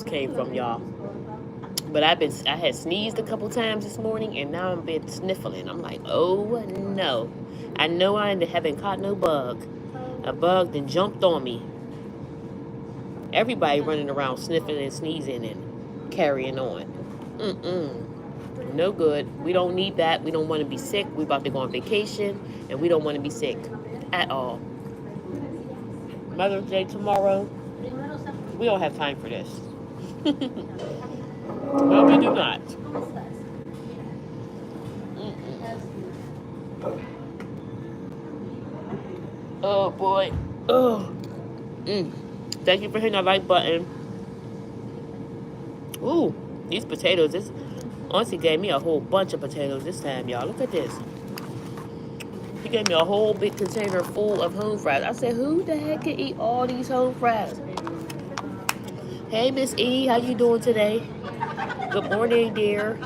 came from, y'all. But I had sneezed a couple times this morning, and now I'm been sniffling. I'm like, oh no. I know I haven't caught no bug. A bug then jumped on me. Everybody running around sniffing and sneezing and carrying on. No good. We don't need that. We don't want to be sick. We about to go on vacation, and we don't want to be sick at all. Mother's Day tomorrow. We don't have time for this. No, we do not. Oh boy. Oh. Thank you for hitting that like button. Ooh, these potatoes. This Auntie gave me a whole bunch of potatoes this time, y'all. Look at this. She gave me a whole big container full of home fries. I said, who the heck can eat all these home fries? Hey, Miss E, how you doing today? Good morning, dear.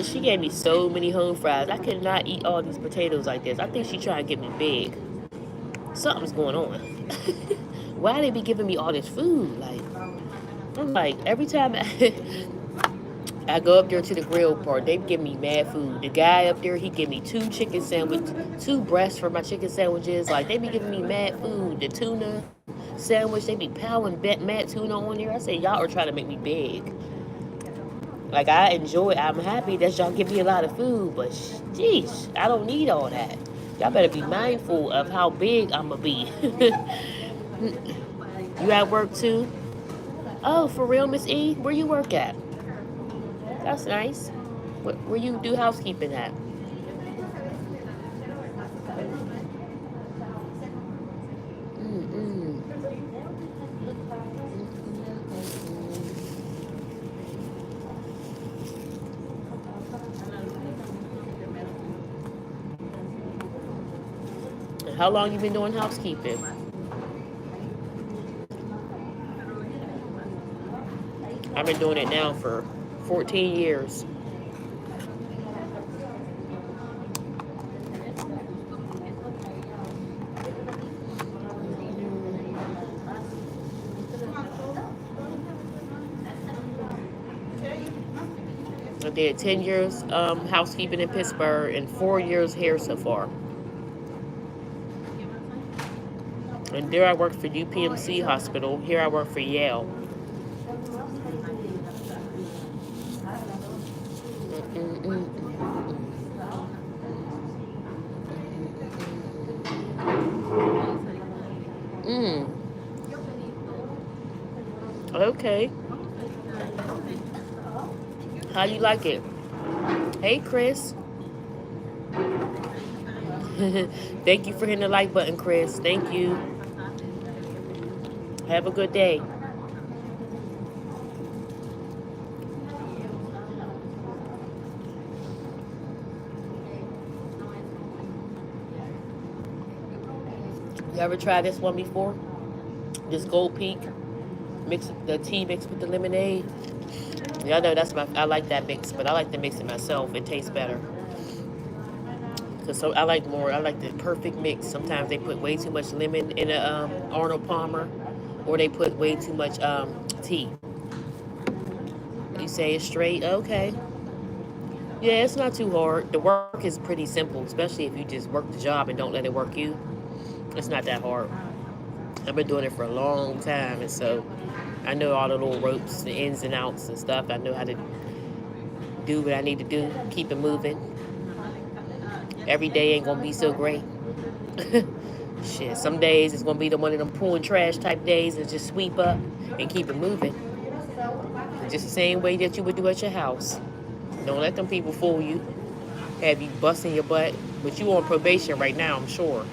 She gave me so many home fries. I could not eat all these potatoes like this. I think she trying to get me big. Something's going on. Why they be giving me all this food? Like, I'm like, every time I go up there to the grill part, they give me mad food. The guy up there, he give me 2 breasts for my chicken sandwiches. Like, they be giving me mad food. The tuna sandwich, they be piling mad tuna on there. I say, y'all are trying to make me big. Like, I'm happy that y'all give me a lot of food, but jeez, I don't need all that. Y'all better be mindful of how big I'm gonna be. You at work too? Oh, for real, Miss E? Where you work at? That's nice. Where you do housekeeping at? How long you been doing housekeeping? I've been doing it now for 14 years. I did 10 years housekeeping in Pittsburgh and 4 years here so far. And there I worked for UPMC Hospital. Here I work for Yale. Okay. How you like it? Hey, Chris. Thank you for hitting the like button, Chris. Thank you. Have a good day. You ever tried this one before? This Gold Peak the tea mixed with the lemonade. Y'all know I like that mix, but I like to mix it myself. It tastes better. I like the perfect mix. Sometimes they put way too much lemon in a Arnold Palmer, or they put way too much tea. You say it's straight, okay. Yeah, it's not too hard. The work is pretty simple, especially if you just work the job and don't let it work you. It's not that hard. I've been doing it for a long time, and so I know all the little ropes, the ins and outs and stuff. I know how to do what I need to do, keep it moving. Every day ain't gonna be so great. Shit, some days it's gonna be one of them pulling trash type days and just sweep up and keep it moving. Just the same way that you would do at your house. Don't let them people fool you. Have you busting your butt. But you on probation right now, I'm sure.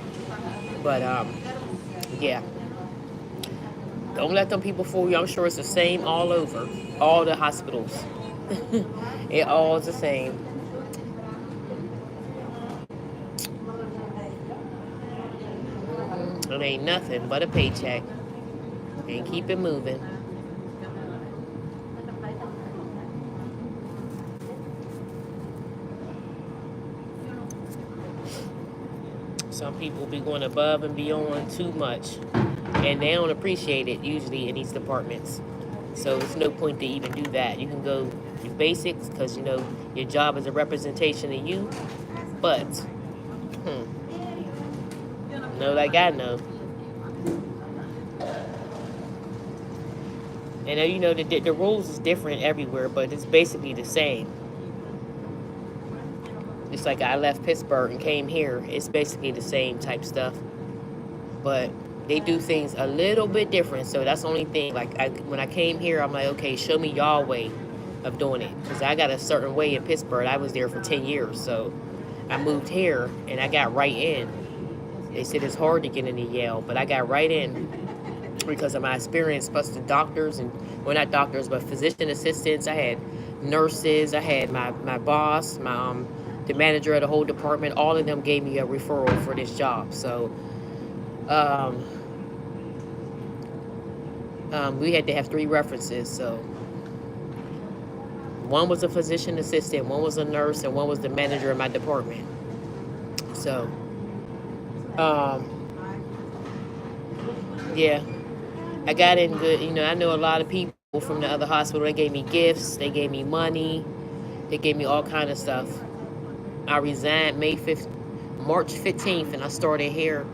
But yeah. Don't let them people fool you. I'm sure it's the same all over. All the hospitals. It all is the same. It ain't nothing but a paycheck. And keep it moving. Some people be going above and beyond too much. And they don't appreciate it usually in these departments. So it's no point to even do that. You can go do basics because you know your job is a representation of you. But know like I know. And you know the rules is different everywhere, but it's basically the same. Just like I left Pittsburgh and came here, it's basically the same type stuff. But they do things a little bit different. So that's the only thing. Like when I came here, I'm like, okay, show me y'all way of doing it, because I got a certain way in Pittsburgh. I was there for 10 years, so I moved here and I got right in. They said it's hard to get into Yale, but I got right in because of my experience, plus the doctors and, well, not doctors, but physician assistants. I had nurses. I had my boss, the manager of the whole department. All of them gave me a referral for this job. So we had to have 3 references. So one was a physician assistant, one was a nurse, and one was the manager of my department. So yeah, I got in good. You know, I know a lot of people from the other hospital. They gave me gifts. They gave me money. They gave me all kind of stuff. I resigned March 15th, and I started here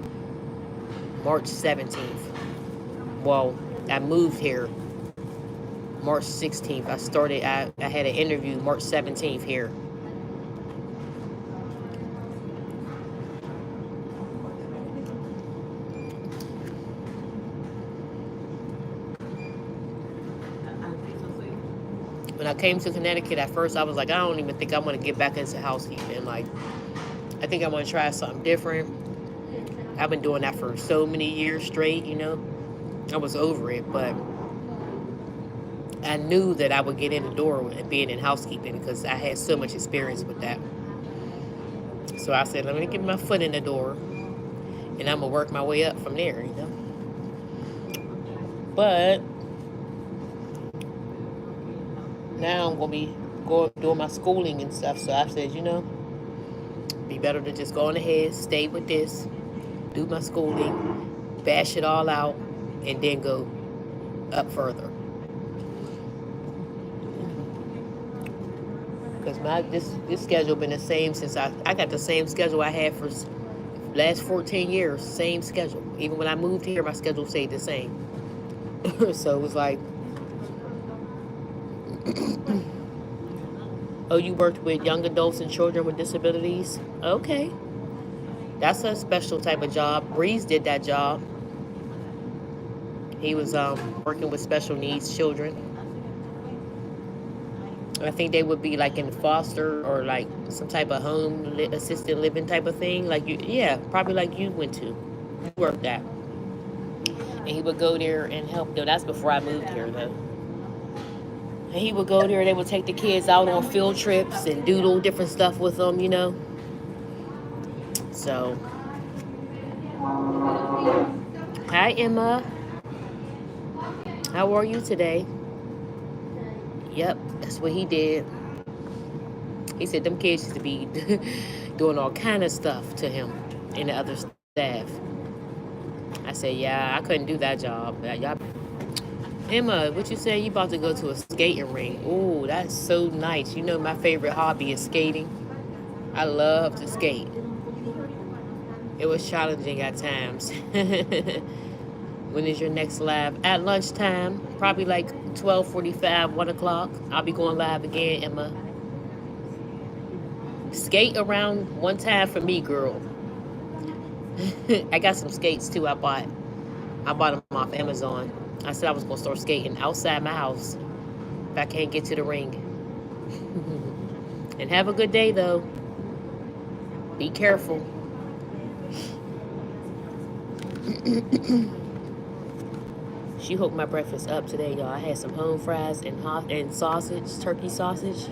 March 17th. Well, I moved here March 16th. I had an interview March 17th here. When I came to Connecticut, at first I was like, I don't even think I want to get back into housekeeping. Like, I think I want to try something different. I've been doing that for so many years straight, you know. I was over it, but I knew that I would get in the door with being in housekeeping because I had so much experience with that. So I said, let me get my foot in the door, and I'm going to work my way up from there, you know. But now I'm going to be doing my schooling and stuff. So I said, you know, be better to just go on ahead, stay with this, do my schooling, bash it all out, and then go up further. Because this schedule been the same since I got the same schedule I had for the last 14 years. Same schedule. Even when I moved here, my schedule stayed the same. So it was like, oh, you worked with young adults and children with disabilities? Okay. That's a special type of job. Breeze did that job. He was working with special needs children. I think they would be like in foster or like some type of home assisted living type of thing. Like probably like you went to. You worked at. And he would go there and help them. That's before I moved here though. And he would go there. They would take the kids out on field trips and do little different stuff with them, you know. So, hi Emma. How are you today? Yep, that's what he did. He said them kids used to be doing all kind of stuff to him and the other staff. I said, yeah, I couldn't do that job. Y'all. Emma, what you say? You about to go to a skating rink? Ooh, that's so nice. You know my favorite hobby is skating. I love to skate. It was challenging at times. When is your next live? At lunchtime, probably like 12:45, 1 o'clock. I'll be going live again, Emma. Skate around one time for me, girl. I got some skates too. I bought them off Amazon. I said I was gonna start skating outside my house if I can't get to the ring. And have a good day though. Be careful. She hooked my breakfast up today, y'all. I had some home fries and sausage, turkey sausage.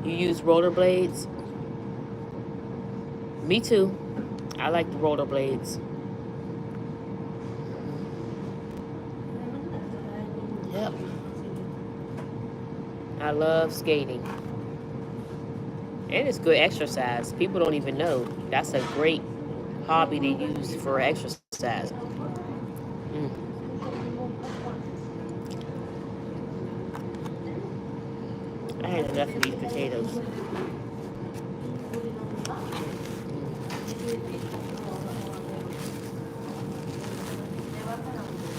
You use rollerblades? Me too. I like the rollerblades. Yep. I love skating. And it's good exercise. People don't even know. That's a great hobby to use for exercise. I had enough of these potatoes.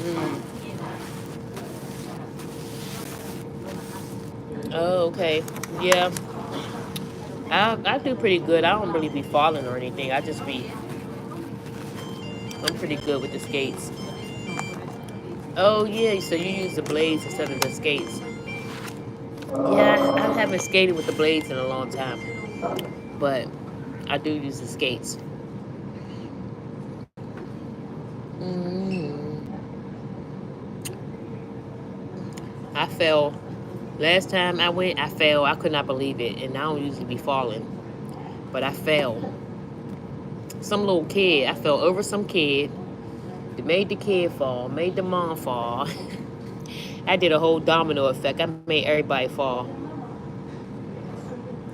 Mm. Oh, okay. Yeah. I do pretty good. I don't really be falling or anything. I'm pretty good with the skates. Oh, yeah. So you use the blades instead of the skates. Yeah, I haven't skated with the blades in a long time. But I do use the skates. Mm. I fell. Last time I went, I fell. I could not believe it. And I don't usually be falling. But I fell. Some little kid. I fell over some kid. It made the kid fall. Made the mom fall. I did a whole domino effect. I made everybody fall.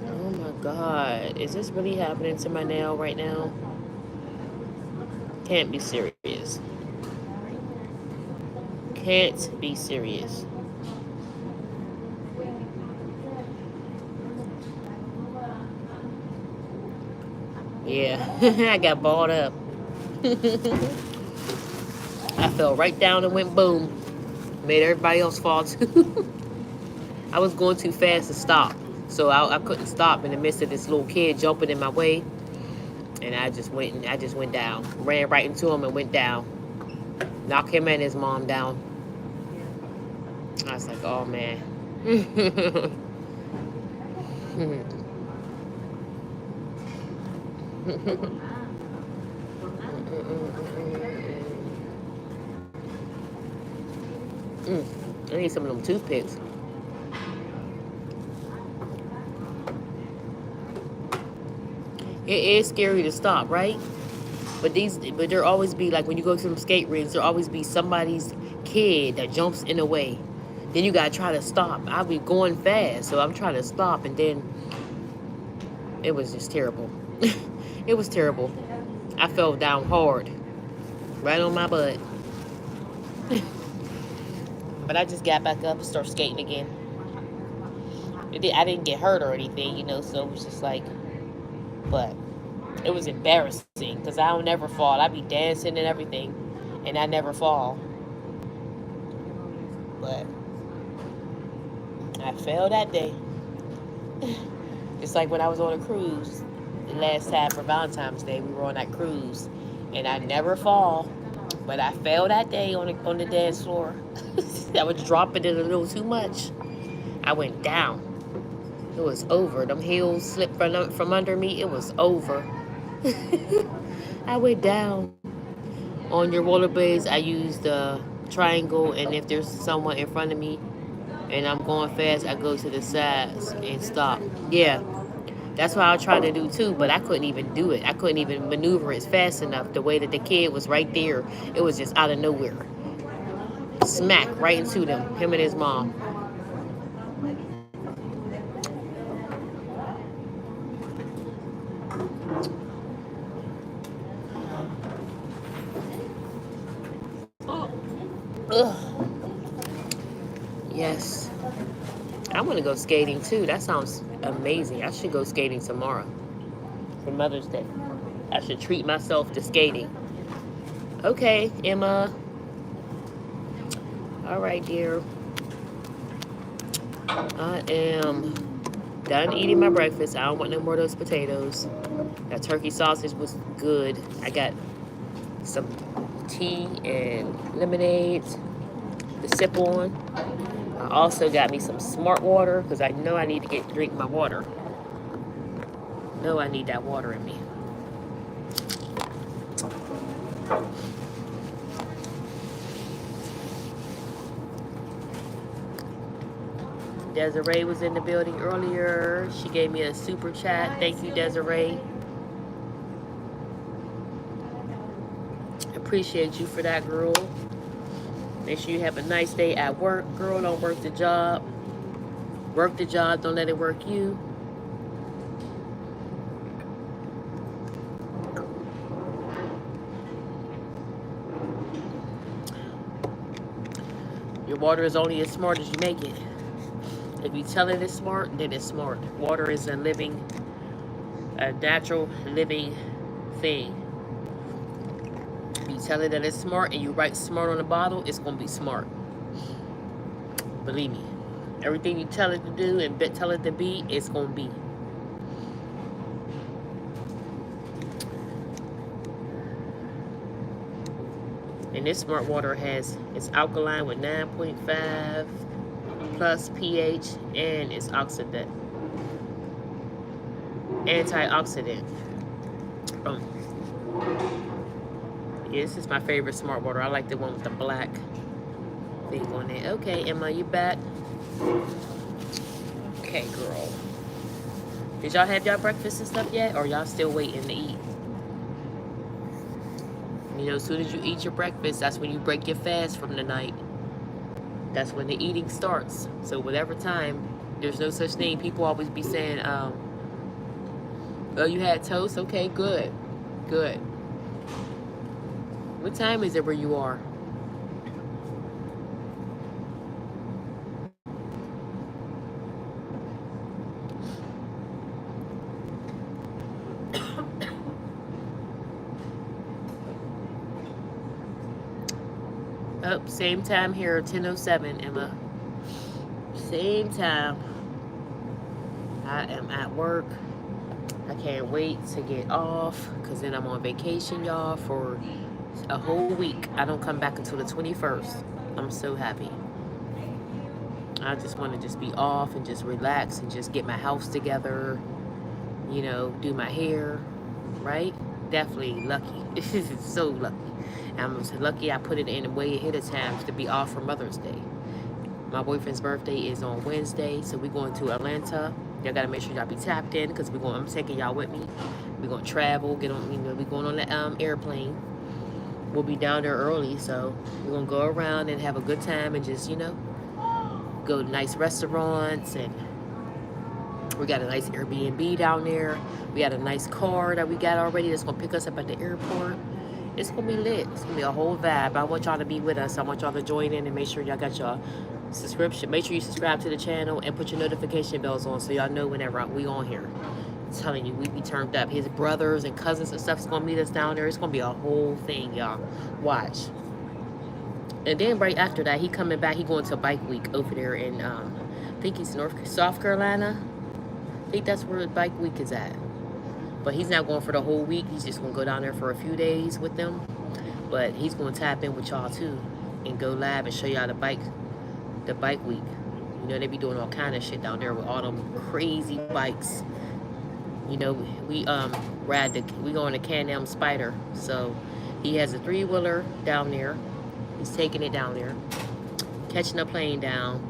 Oh my God. Is this really happening to my nail right now? Can't be serious. Can't be serious. Yeah, I got balled up. I fell right down and went boom. Made everybody else fall too. I was going too fast to stop. So I couldn't stop in the midst of this little kid jumping in my way. And I just went down. Ran right into him and went down. Knocked him and his mom down. I was like, oh man. I need some of them toothpicks. It is scary to stop, right? But there always be, like when you go to some skate rinks, there always be somebody's kid that jumps in the way. Then you gotta try to stop. I'll be going fast, so I'm trying to stop, and then it was just terrible. It was terrible. I fell down hard, right on my butt. But I just got back up and started skating again. I didn't get hurt or anything, so it was just like, but it was embarrassing because I don't never fall. I be dancing and everything, and I never fall. But I fell that day. It's like when I was on a cruise the last time for Valentine's Day. We were on that cruise, and I never fall, but I fell that day on the dance floor. I was dropping it a little too much. I went down. It was over. Them heels slipped from under me. It was over. I went down. On your rollerblades, I use the triangle, and if there's someone in front of me and I'm going fast, I go to the sides and stop. Yeah, that's what I was trying to do too, but I couldn't even do it. I couldn't even maneuver it fast enough. The way that the kid was right there, it was just out of nowhere. Smack right into them, him and his mom. Ugh. Yes. I want to go skating too. That sounds amazing. I should go skating tomorrow for Mother's Day. I should treat myself to skating. Okay, Emma. All right, dear. I am done eating my breakfast. I don't want no more of those potatoes. That turkey sausage was good. I got some tea and lemonade to sip on. I also got me some smart water because I know I need to drink my water. Know I need that water in me. Desiree was in the building earlier. She gave me a super chat. Thank you, Desiree. Appreciate you for that, girl. Make sure you have a nice day at work, girl. Don't work the job. Work the job. Don't let it work you. Your water is only as smart as you make it. If you tell it it's smart, then it's smart. Water is a natural living thing. If you tell it that it's smart and you write smart on the bottle, it's going to be smart. Believe me. Everything you tell it to do and tell it to be, it's going to be. And this smart water it's alkaline with 9.5 plus pH, and it's antioxidant. Yeah, this is my favorite smart water. I like the one with the black thing on it. Okay, Emma, you back? Okay, girl. Did y'all have y'all breakfast and stuff yet, or y'all still waiting to eat? You know, as soon as you eat your breakfast, that's when you break your fast from the night. That's when the eating starts. So whatever time, there's no such thing. People always be saying, oh, you had toast? Okay, good. Good. What time is it where you are? Oh, same time here, 10:07, Emma. Same time. I am at work. I can't wait to get off because then I'm on vacation, y'all, for a whole week. I don't come back until the 21st. I'm so happy. I just want to just be off and just relax and just get my house together, you know, do my hair, right? Definitely lucky. So lucky. I'm so lucky I put it in way ahead of time to be off for Mother's Day. My boyfriend's birthday is on Wednesday, so we're going to Atlanta. Y'all gotta make sure y'all be tapped in because I'm taking y'all with me. We're gonna travel, we're going on the airplane. We'll be down there early, so we're gonna go around and have a good time and just, go to nice restaurants, and we got a nice Airbnb down there. We got a nice car that we got already that's gonna pick us up at the airport. It's gonna be lit. It's gonna be a whole vibe. I want y'all to be with us. I want y'all to join in and make sure y'all got your subscription. Make sure you subscribe to the channel and put your notification bells on so y'all know whenever we on here. I'm telling you, we be turned up. His brothers and cousins and stuff is gonna meet us down there. It's gonna be a whole thing, y'all. Watch. And then right after that, he coming back. He going to Bike Week over there in I think he's South Carolina. I think that's where Bike Week is at. But he's not going for the whole week. He's just going to go down there for a few days with them. But he's going to tap in with y'all too and go live and show y'all the bike week. You know, they be doing all kind of shit down there with all them crazy bikes. You know, we going to Can-Am Spider. So he has a 3-wheeler down there. He's taking it down there, catching a plane down,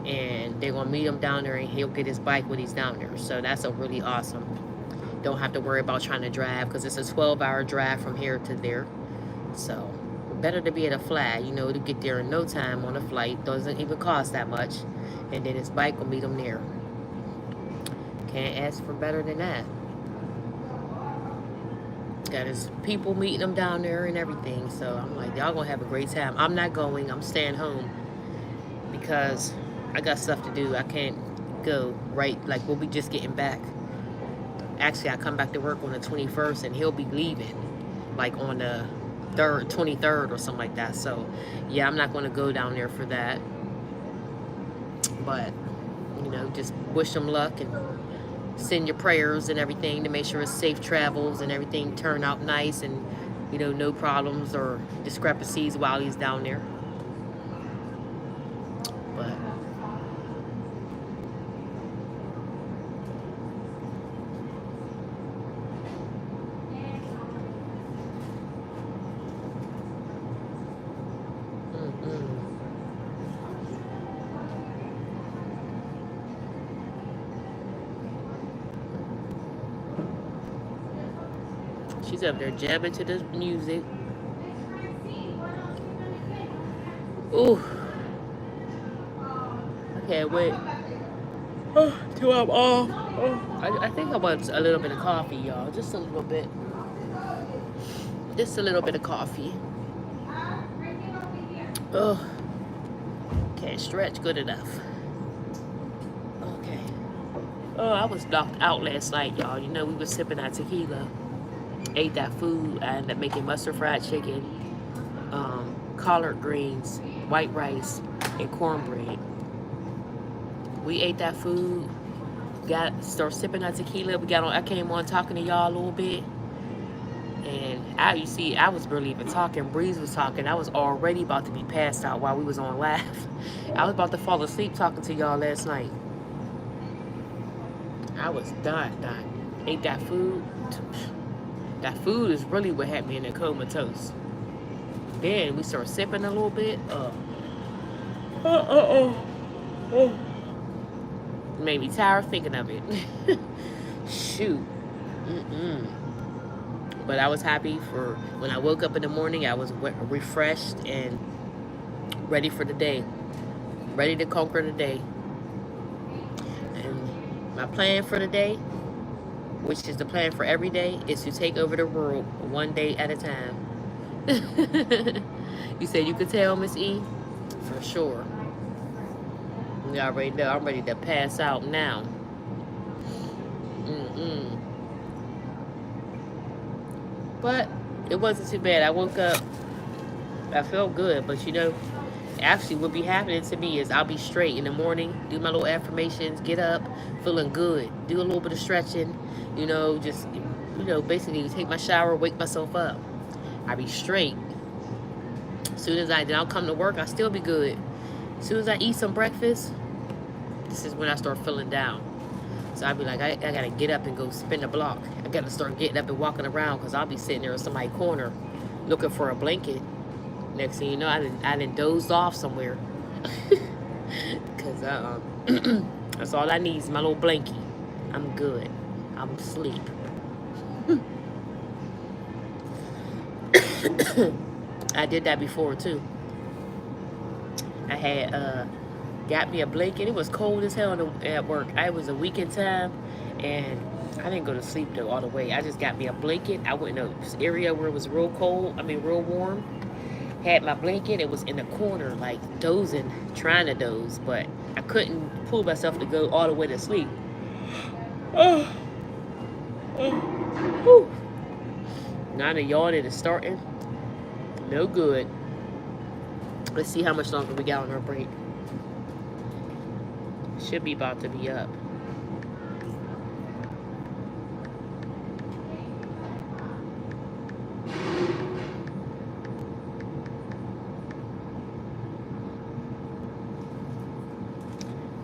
and they're going to meet him down there and he'll get his bike when he's down there. So that's a really awesome. Don't have to worry about trying to drive because it's a 12-hour drive from here to there. So better to be at a fly, to get there in no time on a flight. Doesn't even cost that much. And then his bike will meet him there. Can't ask for better than that. Got his people meeting him down there and everything. So I'm like, y'all gonna have a great time. I'm not going. I'm staying home because I got stuff to do. I can't go right. Like, we'll be just getting back. Actually, I come back to work on the 21st, and he'll be leaving, like, on the 23rd or something like that. So, yeah, I'm not going to go down there for that. But, just wish them luck and send your prayers and everything to make sure it's safe travels and everything turn out nice and, no problems or discrepancies while he's down there. But she's up there jamming to the music. Ooh. I can't wait. Till I'm off. I think I want a little bit of coffee, y'all. Just a little bit. Just a little bit of coffee. Oh. Can't stretch good enough. Oh, I was knocked out last night, y'all. You know, we were sipping that tequila, ate that food. I ended up making mustard fried chicken, collard greens, white rice, and cornbread. We ate that food, started sipping that tequila. I came on talking to y'all a little bit. And you see, I was barely even talking. Breeze was talking. I was already about to be passed out while we was on live. I was about to fall asleep talking to y'all last night. I was done. Ate that food. That food is really what had me in a comatose. Then we started sipping a little bit. Made me tired thinking of it. Shoot. But I was happy for when I woke up in the morning. I was refreshed and ready for the day. Ready to conquer the day. And my plan for the day, which is the plan for every day, is to take over the world one day at a time. You said you could tell, Miss E? For sure. You already know. I'm ready to pass out now. But it wasn't too bad. I woke up. I felt good. But you know, actually what be happening to me is I'll be straight in the morning, do my little affirmations, get up, feeling good, do a little bit of stretching, just, basically take my shower, wake myself up. I be straight. As soon as then I'll come to work, I'll still be good. As soon as I eat some breakfast, this is when I start feeling down. So I'll be like, I gotta get up and go spin the block. I gotta start getting up and walking around because I'll be sitting there in somebody's corner looking for a blanket. Next thing you know, I didn't dozed off somewhere. Because that's all I need is my little blankie. I'm good. I'm asleep. I did that before too. I had got me a blanket. It was cold as hell at work. It was a weekend time, and I didn't go to sleep though all the way. I just got me a blanket. I went in an area where it was real cold. Real warm. Had my blanket. It was in the corner, like dozing, trying to doze, but I couldn't pull myself to go all the way to sleep. Now the yawning is starting. No good. Let's see how much longer we got on our break. Should be about to be up.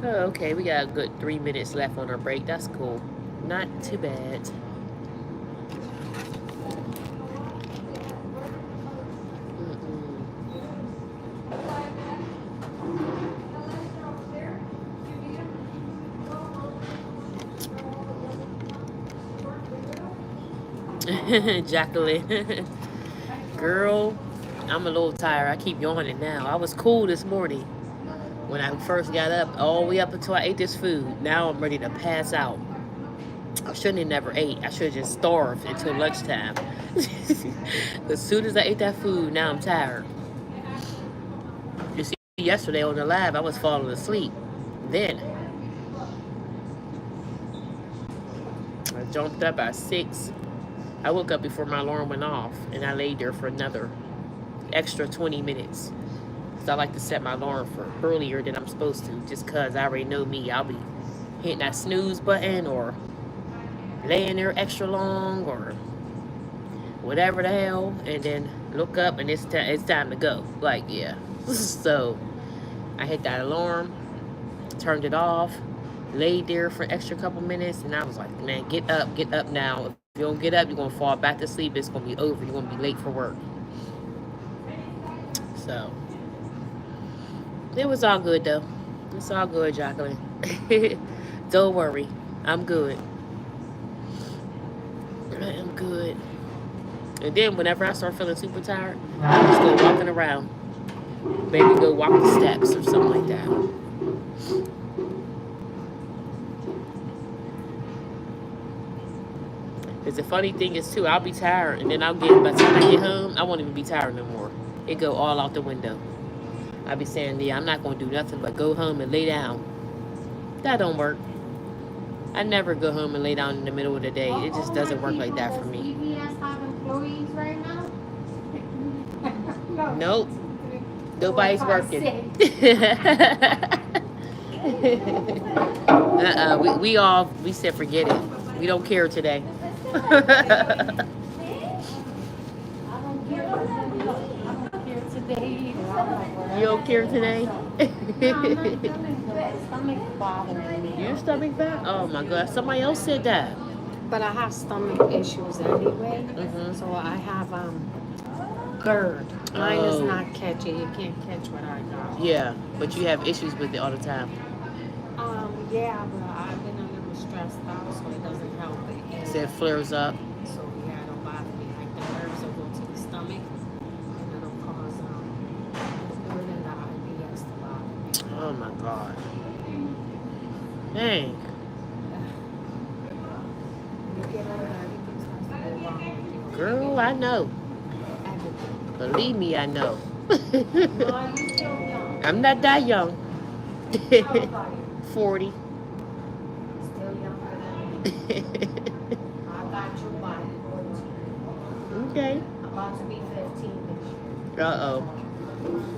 Oh, okay, we got a good 3 minutes left on our break. That's cool. Not too bad. Jacqueline. Girl, I'm a little tired. I keep yawning now. I was cool this morning when I first got up, all the way up until I ate this food. Now I'm ready to pass out. I shouldn't have never ate. I should have just starved until lunchtime. As soon as I ate that food, now I'm tired. You see, yesterday on the live, I was falling asleep. Then I jumped up at 6. I woke up before my alarm went off, and I laid there for another extra 20 minutes. So I like to set my alarm for earlier than I'm supposed to, just because I already know me. I'll be hitting that snooze button or laying there extra long or whatever the hell, and then look up and it's time to go. Like, yeah. So I hit that alarm, turned it off, laid there for an extra couple minutes, and I was like, man, get up now. If you don't get up, you're going to fall back to sleep. It's going to be over. You're going to be late for work. So it was all good, though. It's all good, Jacqueline. Don't worry. I'm good. I am good. And then whenever I start feeling super tired, I just go walking around. Maybe go walk the steps or something like that. Because the funny thing is, too, I'll be tired, and then by the time I get home, I won't even be tired no more. It go all out the window. I'll be saying, yeah, I'm not going to do nothing but go home and lay down. That don't work. I never go home and lay down in the middle of the day. It just doesn't work like that for me. EVS have employees right now? No. Nope. Nobody's working. We said forget it. We don't care today. I don't care today either. I'm like, You don't care today? no, I'm not feeling good. Stomach bothering me. Your stomach fat? Oh my God. Somebody else said that. But I have stomach issues anyway. Mhm. So I have GERD. Mine is Oh. not catchy. You can't catch what I got. Yeah, but you have issues with it all the time. Yeah, but I've been a little stressed out, so it doesn't help it. So it flares up. So yeah, it'll bother me. Like the nerves will go to the stomach, and it'll cause GERD and the IBS to bother me. Oh my God. Dang. You get older, everything starts to go wrong with you. Girl, I know. Everything. Believe me, I know. No, you're still young. I'm not that young. How old are you? 40. Still younger than me. I got your body. Okay. I'm about to be 15 this year. Uh-oh.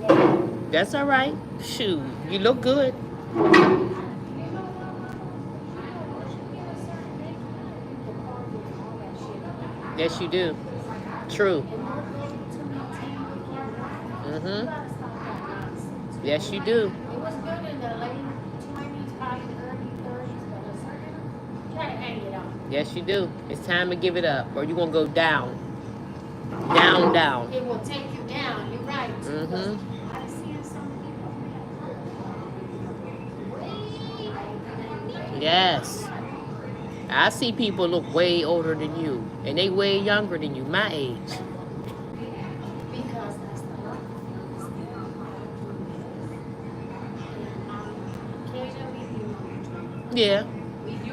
Yeah. That's all right. Shoot, you look good. Yes, you do. True. Mm-hmm. Yes, you do. It was good in the late 20s, probably early 30s, but it's you gotta hang it up. Yes, you do. It's time to give it up, or you're gonna go down. Down, down. It will take you down. You're right. Mm-hmm. I see some people. Yes. I see people look way older than you, and they way younger than you, my age. Because that's the life. Occasionally we drink. Yeah. We do.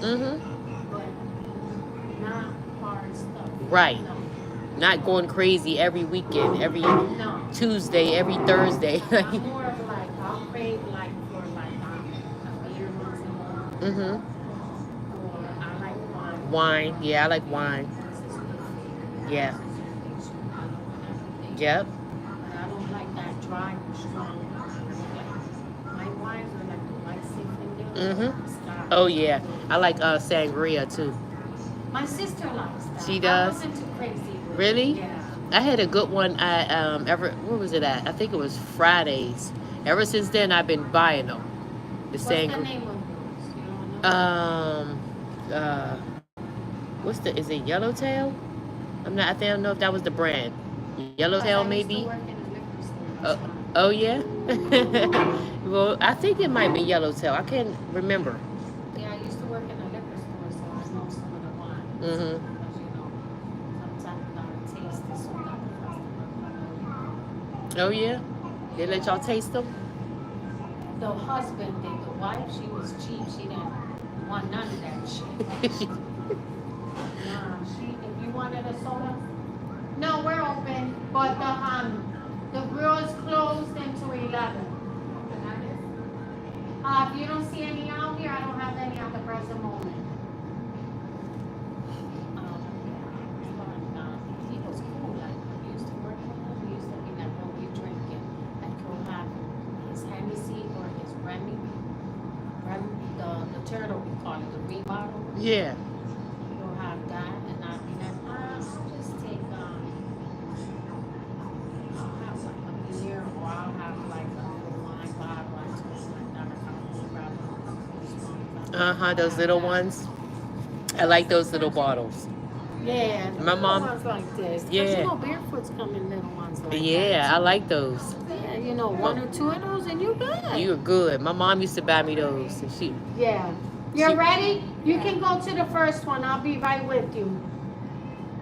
Mm-hmm. But not hard stuff. Right. No. Not going crazy every weekend, every No. Tuesday, every Thursday. I'm more of like, I'll crave like for like a beer once in a while. Mm-hmm. Or I like wine. Wine. Yeah, I like wine. Yeah. Yep. But I don't like that dry, strong. My wines are like the white Zinfandel. Mm-hmm. Scotch. Oh, yeah. I like sangria, too. My sister likes that. She does? I wasn't too crazy with Really? it. Yeah. I had a good one. Where was it at? I think it was Fridays. Ever since then, I've been buying them. The What's the sangria. name of yours? You don't know? What's is it Yellowtail? I don't know if that was the brand. Yellowtail, I used to maybe. work in a liquor store. Oh yeah. Well, I think it might be Yellowtail. I can't remember. Yeah, I used to work in a liquor store, so I know some of the wines. Mhm. Because, sometimes you gotta taste it so that the customer can Oh yeah. They let y'all taste them. The husband did. The wife, she was cheap. She didn't want none of that shit. Nah, if you wanted a soda. No, we're open, but the grill is closed until 11. If you don't see any out here, I don't have any at the present moment. He was cool. Like, we used to work with him. We used to be like, what we drinking? Like, he'll have his Hennessy or his Remy, the turtle, we call it, the rebottle. Yeah. He'll have that, and I'll be like, I'll just take, I'll have like a beer, or I'll have like a little wine bottle, like something like that. Those little ones. I like those little bottles. Yeah, My mom- little ones like this. 'Cause Yeah. Barefoot's come in little ones like that. Yeah, I like those. Yeah, one or two of those, and you're good. You are good. My mom used to buy me those, and she. Yeah. You're She- ready? You can go to the first one. I'll be right with you.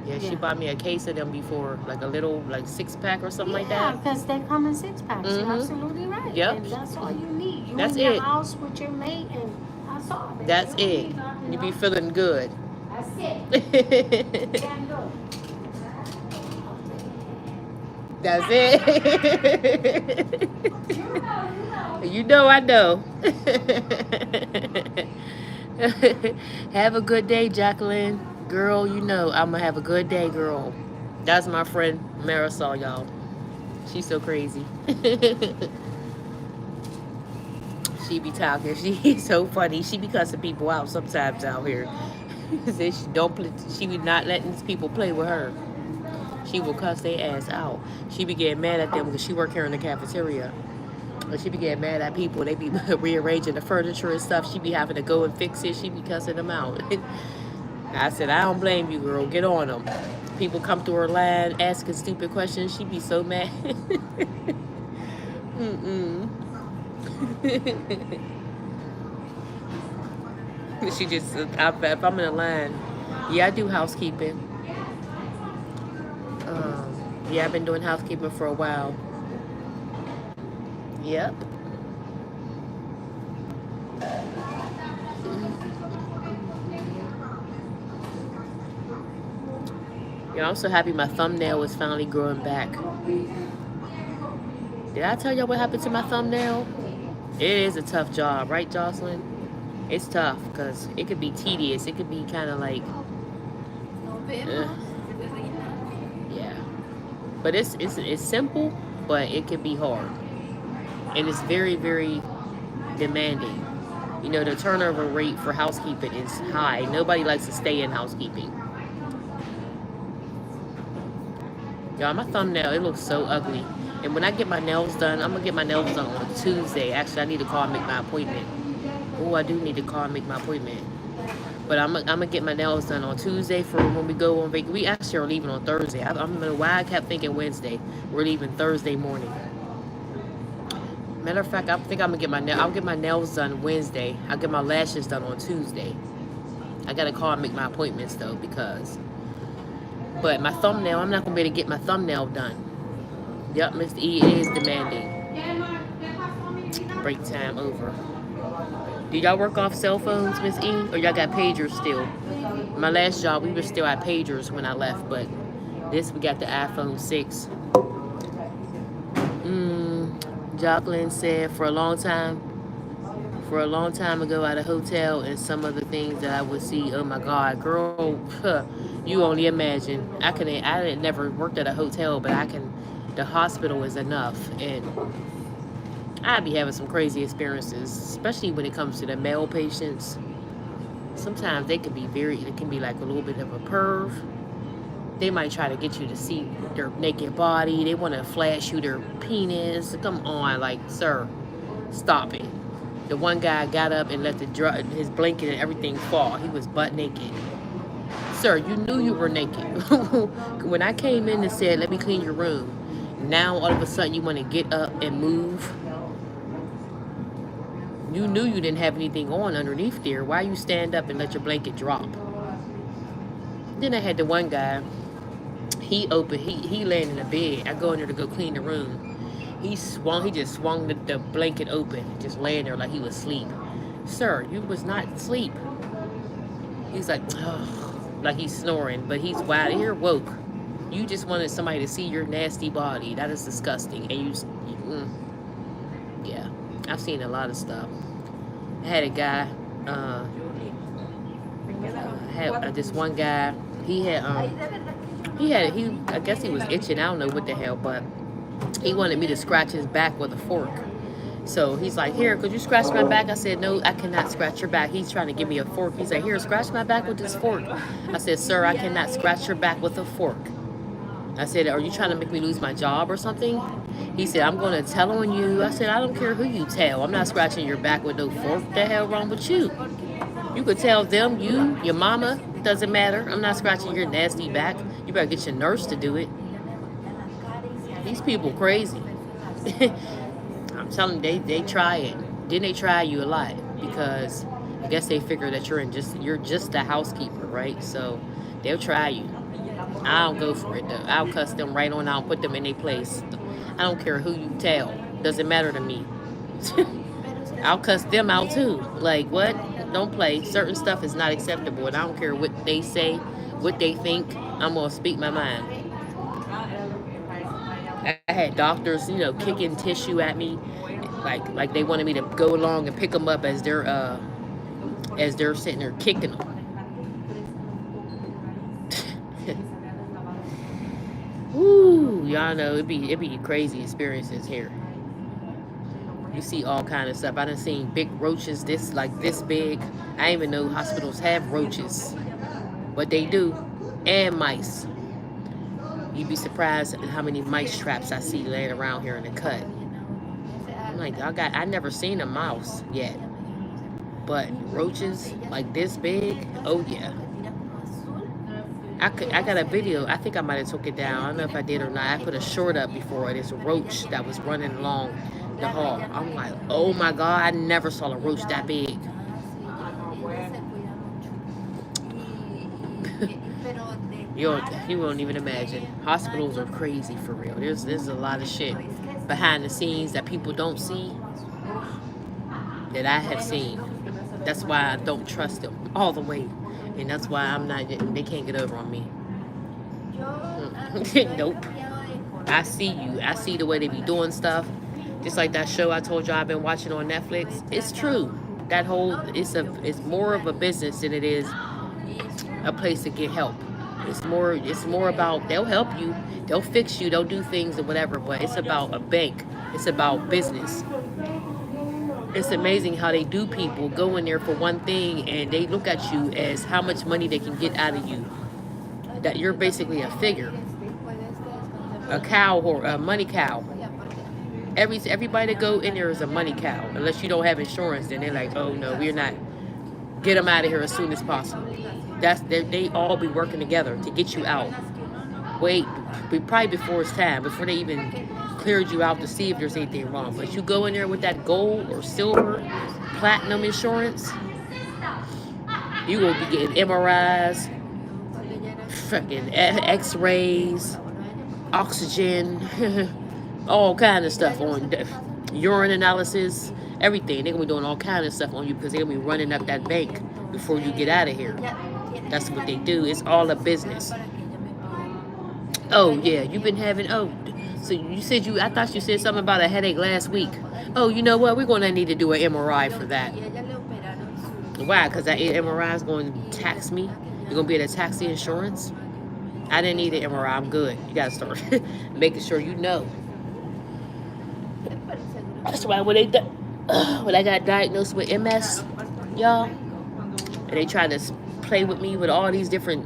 Yeah, she Yeah. bought me a case of them before, like a little, like 6-pack or something like Yeah, that. because they come in 6-packs. You're Mhm. absolutely right. Yep. And that's all you need. You That's in your it. house with your mate, and that's all. baby. That's You don't it. need nothing You be else. feeling good. That's it. Damn good. That's it. You know. You know, I know. Have a good day, Jacqueline. Girl, you know I'm gonna have a good day, girl. That's my friend Marisol, y'all. She's so crazy. She be talking. She's so funny. She be cussing people out sometimes out here. Say she don't play, she be not letting these people play with her. She will cuss their ass out. She be getting mad at them because she work here in the cafeteria. And she be getting mad at people. They be rearranging the furniture and stuff. She be having to go and fix it. She be cussing them out. I said, I don't blame you, girl. Get on them. People come through her line asking stupid questions. She be so mad. Mm-mm. She just, if I'm in a line, yeah, I do housekeeping. Yeah, I've been doing housekeeping for a while. Yep. Yeah, I'm so happy my thumbnail is finally growing back. Did I tell y'all what happened to my thumbnail? It is a tough job, right, Jocelyn? It's tough because it could be tedious. It could be kind of like, yeah. But it's simple, but it can be hard, and it's very very demanding. You know, the turnover rate for housekeeping is high. Nobody likes to stay in housekeeping. Y'all, my thumbnail, it looks so ugly. And when I get my nails done, I'm gonna get my nails done on Tuesday. Actually, I need to call and make my appointment. Oh, I do need to call and make my appointment. But I'm gonna get my nails done on Tuesday for when we go on vacation. We actually are leaving on Thursday. I don't know why I kept thinking Wednesday. We're leaving Thursday morning. Matter of fact, I think I'm gonna get I'll get my nails done Wednesday. I'll get my lashes done on Tuesday. I gotta call and make my appointments though because. But my thumbnail, I'm not gonna be able to get my thumbnail done. Yep, Mr. E, it is demanding. Break time over. Do y'all work off cell phones, Miss E? Or y'all got pagers still? My last job, we were still at pagers when I left, but this we got the iPhone 6. Jocelyn said for a long time ago at a hotel and some of the things that I would see, oh my God, girl, you only imagine. I didn't never worked at a hotel, but the hospital is enough. And I'd be having some crazy experiences, especially when it comes to the male patients. Sometimes they can be like a little bit of a perv. They might try to get you to see their naked body. They want to flash you their penis. Come on, like, sir, stop it. The one guy got up and let his blanket and everything fall. He was butt naked. Sir, you knew you were naked. When I came in and said, let me clean your room, now all of a sudden you want to get up and move. You knew you didn't have anything on underneath there. Why you stand up and let your blanket drop? Then I had the one guy. He laying in the bed. I go in there to go clean the room. He just swung the blanket open, just laying there like he was asleep. Sir, you was not asleep. He's like, oh, like he's snoring, but he's wide here woke. You just wanted somebody to see your nasty body. That is disgusting. And yeah, I've seen a lot of stuff. I had a guy, this one guy, I guess he was itching, I don't know what the hell, but he wanted me to scratch his back with a fork. So he's like, here, could you scratch my back? I said, no, I cannot scratch your back. He's trying to give me a fork. He's like, here, scratch my back with this fork. I said, sir, I cannot scratch your back with a fork. I said, are you trying to make me lose my job or something? He said, I'm going to tell on you. I said, I don't care who you tell. I'm not scratching your back with no fork. What the hell wrong with you? You could tell them, you, your mama, doesn't matter. I'm not scratching your nasty back. You better get your nurse to do it. These people crazy. I'm telling them, they try it. Then they try you a lot because I guess they figure that you're just a housekeeper, right? So they'll try you. I don't go for it though. I'll cuss them right on out and put them in their place. I don't care who you tell. Doesn't matter to me. I'll cuss them out too. Like, what? Don't play. Certain stuff is not acceptable, and I don't care what they say, what they think. I'm gonna speak my mind. I had doctors, kicking tissue at me, like they wanted me to go along and pick them up as their as they're sitting there kicking them. Woo, y'all know it be crazy experiences here. You see all kind of stuff. I done seen big roaches this big. I didn't even know hospitals have roaches, but they do, and mice. You'd be surprised at how many mice traps I see laying around here in the cut. I'm like, I never seen a mouse yet, but roaches like this big, oh yeah. I got a video. I think I might have took it down. I don't know if I did or not. I put a short up before. This roach that was running along the hall. I'm like, oh my god, I never saw a roach that big. You won't even imagine. Hospitals are crazy for real. There's a lot of shit behind the scenes that people don't see that I have seen. That's why I don't trust them all the way, and that's why I'm not. They can't get over on me. Nope. I see you. I see the way they be doing stuff. Just like that show I told you I've been watching on Netflix. It's true. That whole it's more of a business than it is a place to get help. It's more about they'll help you, they'll fix you, they'll do things or whatever, but it's about a bank. It's about business. It's amazing how they do people go in there for one thing and they look at you as how much money they can get out of you. That you're basically a figure, a cow or a money cow. Everybody that go in there is a money cow. Unless you don't have insurance, then they're like, oh no, we're not. Get them out of here as soon as possible. They all be working together to get you out. Wait, probably before it's time, before they even cleared you out to see if there's anything wrong. But you go in there with that gold or silver, platinum insurance, you will be getting MRIs, fucking X-rays, oxygen, all kind of stuff on urine analysis, everything. They're gonna be doing all kind of stuff on you because they're gonna be running up that bank before you get out of here. That's what they do. It's all a business. Oh yeah, you've been having so you said I thought you said something about a headache last week. Oh, you know what? We're gonna need to do an MRI for that. Why? Because that MRI is going to tax me. You're gonna be able to tax the insurance. I didn't need an MRI. I'm good. You gotta start making sure you know. That's why when I got diagnosed with MS, y'all, and they tried to play with me with all these different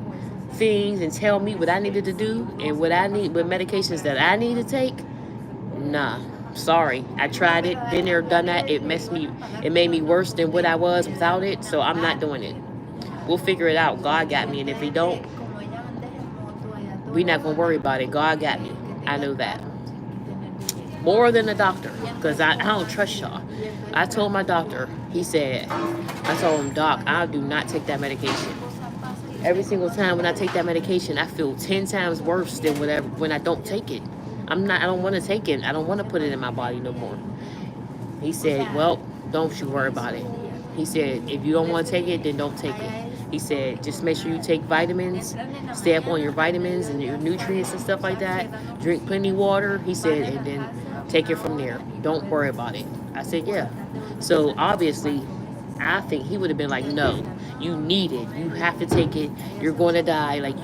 things and tell me what I needed to do and what medications that I need to take. Nah, sorry. I tried it, been there, done that. It made me worse than what I was without it. So I'm not doing it. We'll figure it out. God got me, and if He don't, we're not gonna worry about it. God got me. I know that. More than the doctor, because I don't trust y'all. I told my doctor, I told him, Doc, I do not take that medication. Every single time when I take that medication, I feel 10 times worse than when I don't take it. I don't want to take it. I don't want to put it in my body no more. He said, well, don't you worry about it. He said, if you don't want to take it, then don't take it. He said, just make sure you take vitamins, stay up on your vitamins and your nutrients and stuff like that. Drink plenty of water. He said, and then take it from there. Don't worry about it. I said, yeah. So obviously, I think he would have been like, no, you need it. You have to take it. You're going to die. Like,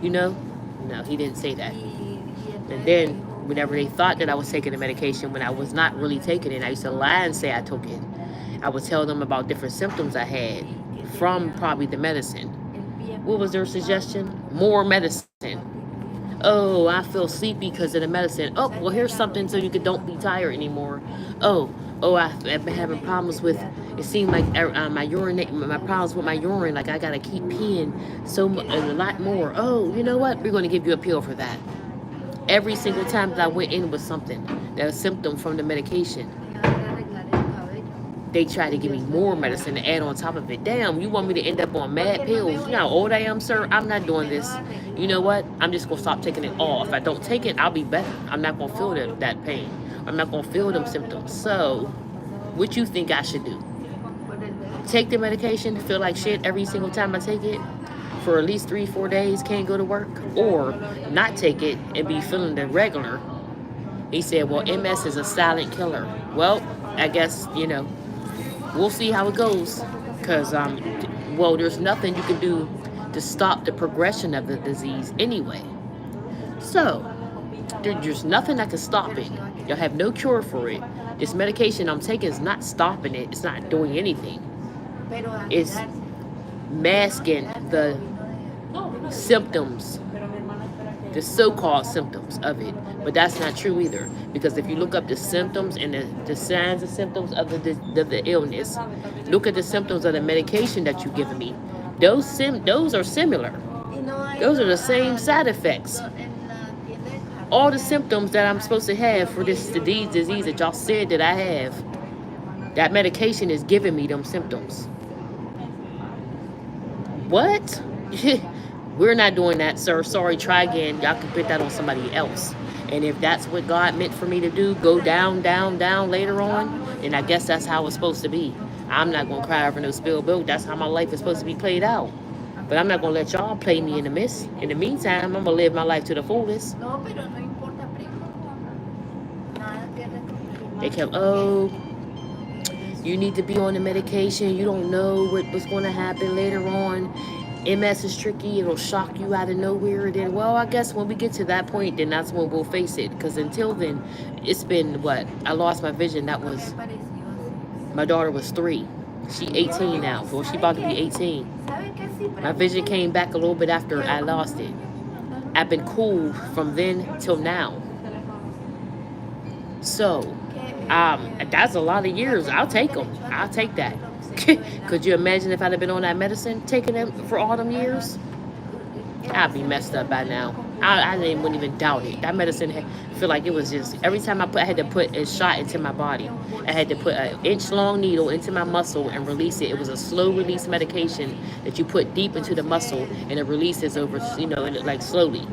you know? No, he didn't say that. And then, whenever they thought that I was taking the medication, when I was not really taking it, I used to lie and say I took it. I would tell them about different symptoms I had from probably the medicine. What was their suggestion? More medicine. Oh, I feel sleepy because of the medicine. Oh, well, here's something so you don't be tired anymore. Oh, I've been having problems with, it seemed like my problems with my urine, like I gotta keep peeing a lot more. Oh, you know what? We're gonna give you a pill for that. Every single time that I went in with something, that a symptom from the medication, they tried to give me more medicine to add on top of it. Damn, you want me to end up on mad pills? You know how old I am, sir? I'm not doing this. You know what? I'm just going to stop taking it all. If I don't take it, I'll be better. I'm not going to feel that pain. I'm not going to feel them symptoms. So, what you think I should do? Take the medication, feel like shit every single time I take it for at least 3-4 days, can't go to work? Or not take it and be feeling the regular? He said, well, MS is a silent killer. Well, I guess, we'll see how it goes. because well, there's nothing you can do to stop the progression of the disease anyway. So there's nothing that can stop it. You'll have no cure for it. This medication I'm taking is not stopping it. It's not doing anything. It's masking the symptoms, the so-called symptoms of it. But that's not true either, because if you look up the symptoms and the signs and symptoms of the illness, look at the symptoms of the medication that you're giving me. Those are similar. Those are the same side effects. All the symptoms that I'm supposed to have for this disease that y'all said that I have, that medication is giving me them symptoms. What? We're not doing that, sir. Sorry, try again. Y'all can put that on somebody else. And if that's what God meant for me to do, go down, down, down later on, then I guess that's how it's supposed to be. I'm not going to cry over no spilled milk. That's how my life is supposed to be played out. But I'm not going to let y'all play me in the midst. In the meantime, I'm going to live my life to the fullest. They kept, oh, you need to be on the medication. You don't know what's going to happen later on. MS is tricky. It'll shock you out of nowhere. Then, well, I guess when we get to that point, then that's when we'll face it. Because until then, it's been what? I lost my vision. That was, my daughter was 3. She 18 now. Well, she about to be 18. My vision came back a little bit after I lost it. I've been cool from then till now. So, that's a lot of years. I'll take them. I'll take that. Could you imagine if I'd have been on that medicine, taking it for all them years? I'd be messed up by now. I wouldn't even doubt it. That medicine feel like it was just, every time I had to put a shot into my body, I had to put an inch-long needle into my muscle and release it. It was a slow-release medication that you put deep into the muscle, and it releases over, like slowly.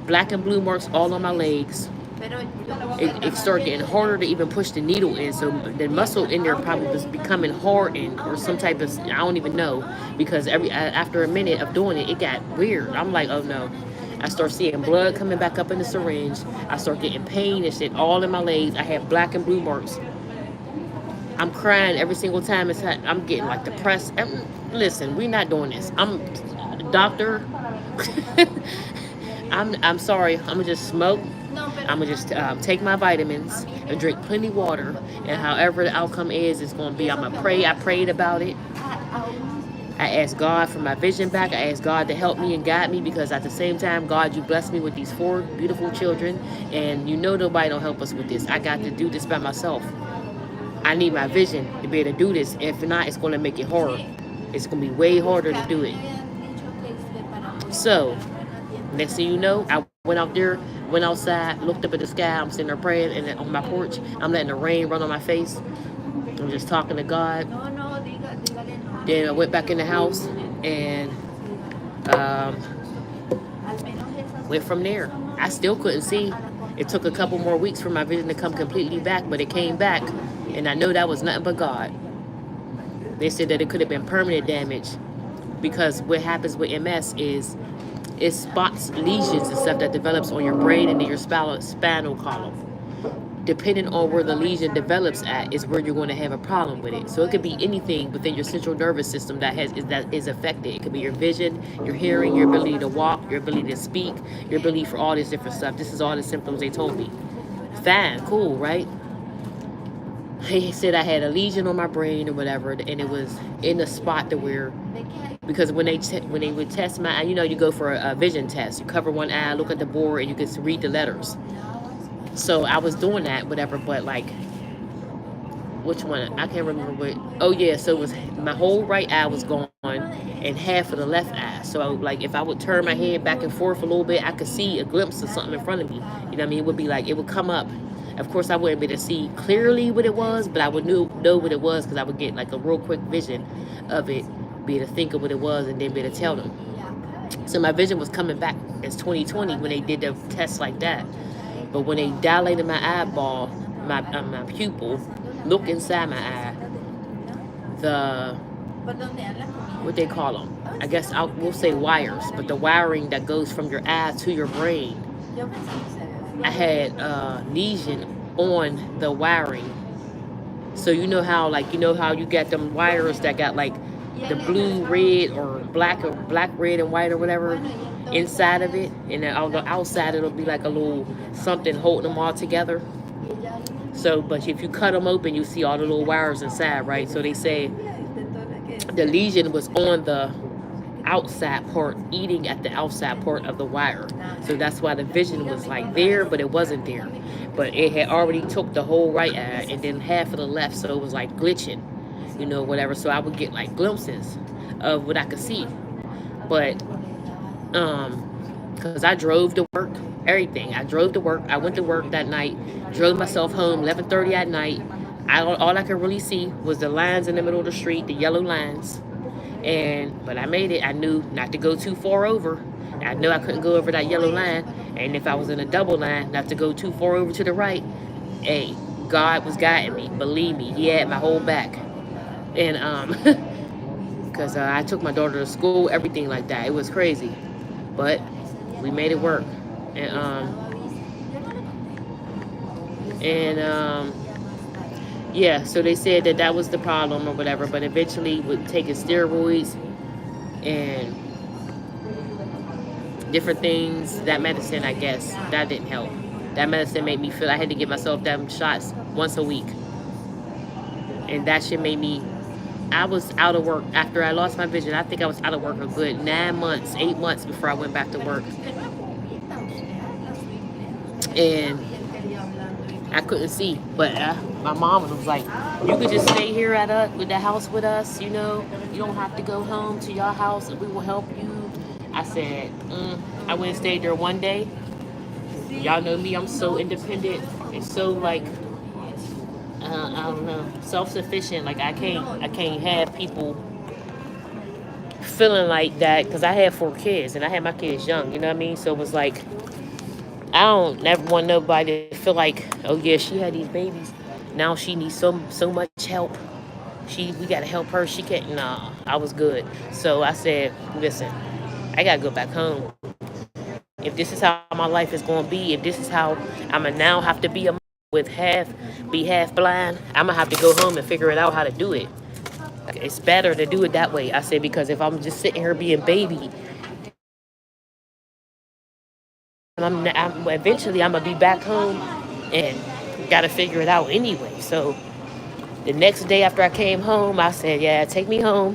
Black and blue marks all on my legs. It started getting harder to even push the needle in, so the muscle in there probably was becoming hardened or some type of, I don't even know, because after a minute of doing it, it got weird. I'm like, oh no. I start seeing blood coming back up in the syringe. I start getting pain and shit all in my legs. I have black and blue marks. I'm crying every single time. I'm getting like depressed. Listen, we're not doing this. I'm doctor. I'm sorry. I'm gonna just smoke. I'm gonna just take my vitamins and drink plenty water, and however the outcome is, it's gonna be. I'm gonna pray. I prayed about it. I asked God for my vision back. I asked God to help me and guide me, because at the same time, God, you blessed me with these 4 beautiful children, and nobody don't help us with this. I got to do this by myself. I need my vision to be able to do this. If not, it's gonna make it hard. It's gonna be way harder to do it. So, next thing you know, I went out there, went outside, looked up at the sky. I'm sitting there praying, and then on my porch, I'm letting the rain run on my face. I'm just talking to God. Then I went back in the house and went from there. I still couldn't see. It took a couple more weeks for my vision to come completely back, but it came back, and I know that was nothing but God. They said that it could have been permanent damage, because what happens with MS is it spots lesions and stuff that develops on your brain and in your spinal column. Depending on where the lesion develops at is where you're going to have a problem with it. So it could be anything within your central nervous system that is affected. It could be your vision, your hearing, your ability to walk, your ability to speak, your ability for all this different stuff. This is all the symptoms they told me. Fine, cool, right? He said I had a lesion on my brain or whatever, and it was in a spot to where, because when they would test my eye, you go for a vision test. You cover one eye, look at the board, and you can read the letters. So I was doing that, whatever, but like, which one? I can't remember what. Oh yeah, so it was my whole right eye was gone and half of the left eye. So like, if I would turn my head back and forth a little bit, I could see a glimpse of something in front of me. You know what I mean? It would be like, it would come up. Of course, I wouldn't be able to see clearly what it was, but I would know what it was, because I would get like a real quick vision of it, be able to think of what it was, and then be able to tell them. So my vision was coming back as 20/20 when they did the test like that. But when they dilated my eyeball, my pupil, look inside my eye, what they call them, I guess we'll say wires, but the wiring that goes from your eye to your brain, I had a lesion on the wiring. So you know how you got them wires that got like the blue, red, or black, red, and white or whatever inside of it, and then on the outside it'll be like a little something holding them all together. So, but if you cut them open, you see all the little wires inside, right? So they say the lesion was on the outside part, eating at the outside part of the wire. So that's why the vision was like there, but it wasn't there. But it had already took the whole right eye and then half of the left, so it was like glitching, whatever. So I would get like glimpses of what I could see. But because I drove to work, everything. I drove to work. I went to work that night, drove myself home 11:30 at night. All I could really see was the lines in the middle of the street, the yellow lines. But I made it. I knew not to go too far over. I knew I couldn't go over that yellow line. And if I was in a double line, not to go too far over to the right. Hey, God was guiding me. Believe me, He had my whole back. And because I took my daughter to school, everything like that. It was crazy, but we made it work. And yeah. So they said that that was the problem or whatever. But eventually, with taking steroids and different things, that medicine, I guess, that didn't help. That medicine made me feel I had to give myself them shots once a week, and that shit made me. I was out of work after I lost my vision. I think I was out of work a good 9 months, 8 months before I went back to work. And I couldn't see, but my mom was like, "You could just stay here with the house with us. You don't have to go home to your house, and we will help you." I said, I went and stayed there one day. Y'all know me; I'm so independent and so like I don't know, self-sufficient. Like I can't have people feeling like that because I had 4 kids and I had my kids young. You know what I mean? So it was like I don't never want nobody to feel like, oh yeah, she had these babies. Now she needs so much help. We gotta help her. She can't. Nah, I was good. So I said, listen, I gotta go back home. If this is how my life is gonna be, if this is how I'ma now have to be a be half blind, I'ma have to go home and figure it out how to do it. It's better to do it that way. I said because if I'm just sitting here being baby, eventually I'm gonna be back home and gotta figure it out anyway. So the next day after I came home, I said, "Yeah, take me home,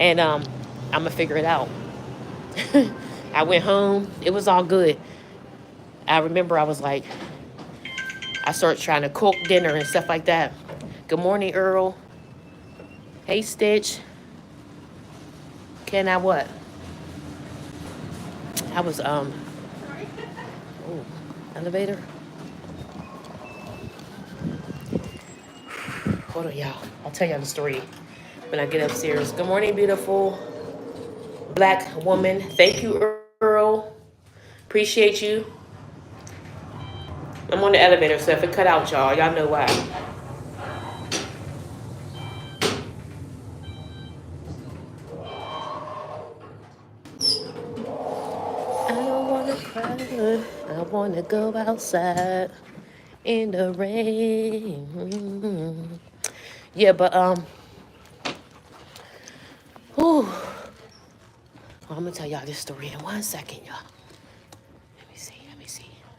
and I'm gonna figure it out." I went home. It was all good. I remember I was like, I started trying to cook dinner and stuff like that. Good morning, Earl. Hey, Stitch. Can I what? I was ooh, elevator. Hold on, y'all. I'll tell y'all the story when I get upstairs. Good morning, beautiful black woman. Thank you, Earl. Appreciate you. I'm on the elevator, so if it cut out, y'all know why. I don't wanna cry. I wanna go outside in the rain. Yeah, but whew. I'm gonna tell y'all this story in 1 second, y'all. Let me see.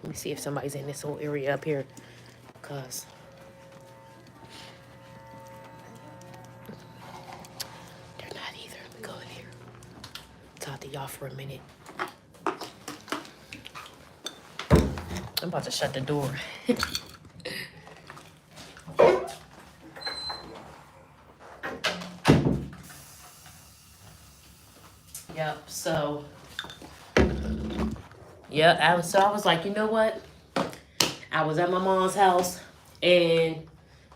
Let me see if somebody's in this whole area up here. Cause they're not either. Let me go in here. Talk to y'all for a minute. I'm about to shut the door. Yep. So I was like, you know what? I was at my mom's house and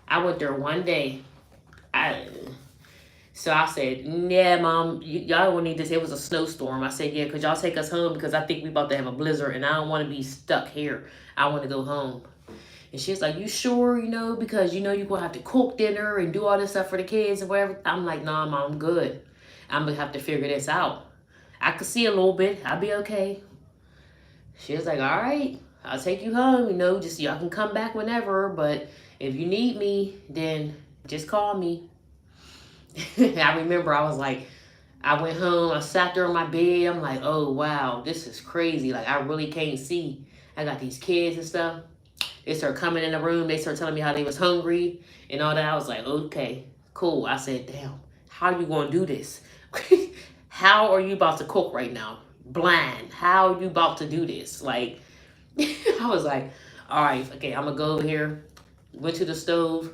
I went there one day. So I said, yeah, Mom, y'all don't need this. It was a snowstorm. I said, yeah, could y'all take us home? Because I think we about to have a blizzard and I don't want to be stuck here. I want to go home. And she's like, you sure, because you're going to have to cook dinner and do all this stuff for the kids and whatever. I'm like, nah, Mom, I'm good. I'm going to have to figure this out. I could see a little bit. I'll be okay. She was like, all right, I'll take you home. Just y'all can come back whenever. But if you need me, then Just call me. I remember I was like, I went home, I sat there on my bed. I'm like, oh, wow, this is crazy. Like, I really can't see. I got these kids and stuff. They start coming in the room. They start telling me how they was hungry and all that. I was like, okay, cool. I said, damn, how are you going to do this? How are you about to cook right now? Blind. How are you about to do this? Like, I was like, all right, okay, I'm going to go over here. Went to the stove.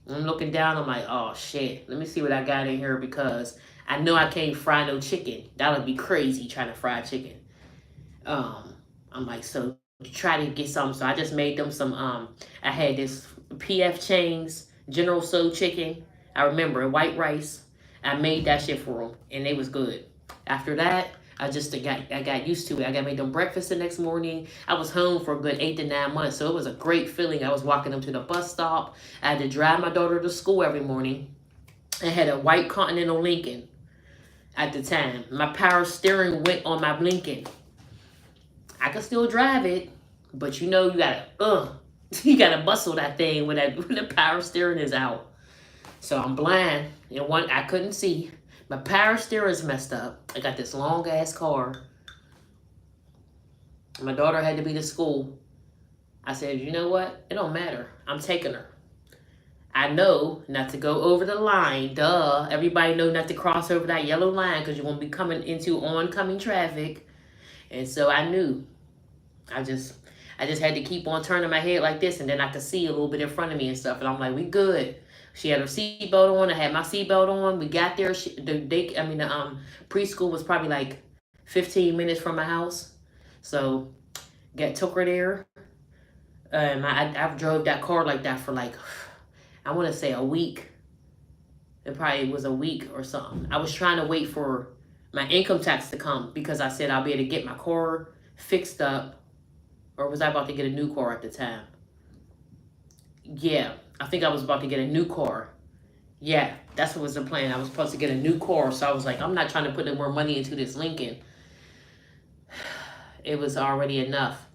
I'm looking down. I'm like, oh, shit. Let me see what I got in here because I know I can't fry no chicken. That would be crazy trying to fry chicken. I'm like, so try to get some. So I just made them some. I had this PF Chang's General Soul chicken. I remember white rice. I made that shit for them, and they was good. After that, I got used to it. I got made them breakfast the next morning. I was home for a good 8 to 9 months, so it was a great feeling. I was walking them to the bus stop. I had to drive my daughter to school every morning. I had a white Continental Lincoln at the time. My power steering went on my Lincoln. I could still drive it, but you know you gotta you gotta bustle that thing when the power steering is out. So I'm blind and I couldn't see. My power steering's messed up. I got this long ass car. My daughter had to be to school. I said, you know what? It don't matter. I'm taking her. I know not to go over the line. Duh. Everybody know not to cross over that yellow line because you won't be coming into oncoming traffic. And so I knew. I just had to keep on turning my head like this, and then I could see a little bit in front of me and stuff. And I'm like, we good. She had her seatbelt on. I had my seatbelt on. We got there. The preschool was probably like 15 minutes from my house. So took her there. I drove that car like that for like, I want to say a week. It probably was a week or something. I was trying to wait for my income tax to come because I said I'll be able to get my car fixed up. Or was I about to get a new car at the time? Yeah, I think I was about to get a new car. Yeah, that's what was the plan. I was supposed to get a new car. So I was like, I'm not trying to put any more money into this Lincoln. It was already enough.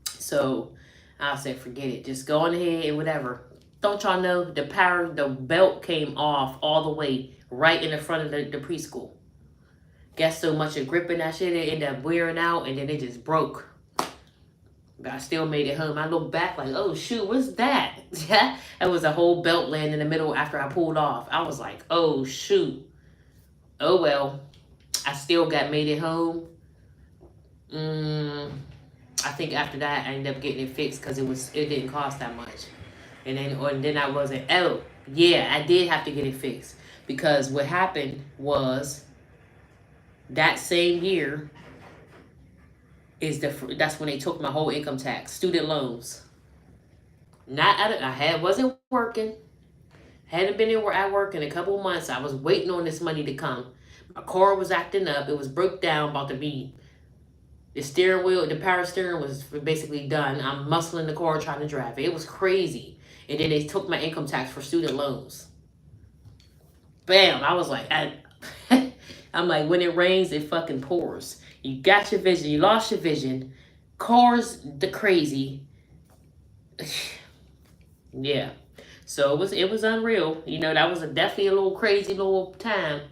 So I said, forget it. Just go on ahead and whatever. Don't y'all know the belt came off all the way right in the front of the preschool. Got so much of gripping that shit, it ended up wearing out and then it just broke. But I still made it home. I look back like, oh shoot, what's that? It was a whole belt laying in the middle after I pulled off. I was like, oh shoot. Oh well. I still made it home. I think after that I ended up getting it fixed because it didn't cost that much. And then I wasn't, oh yeah, I did have to get it fixed. Because what happened was that same year that's when they took my whole income tax, student loans. Wasn't working, hadn't been at work in a couple of months. I was waiting on this money to come. My car was acting up. It was broke down, about to be. The steering wheel, the power steering was basically done. I'm muscling the car trying to drive it. It was crazy. And then they took my income tax for student loans. Bam! I was like, I'm like, when it rains, it fucking pours. You got your vision. You lost your vision. Cars, the crazy. Yeah. So it was unreal. You know, that was definitely a little crazy little time.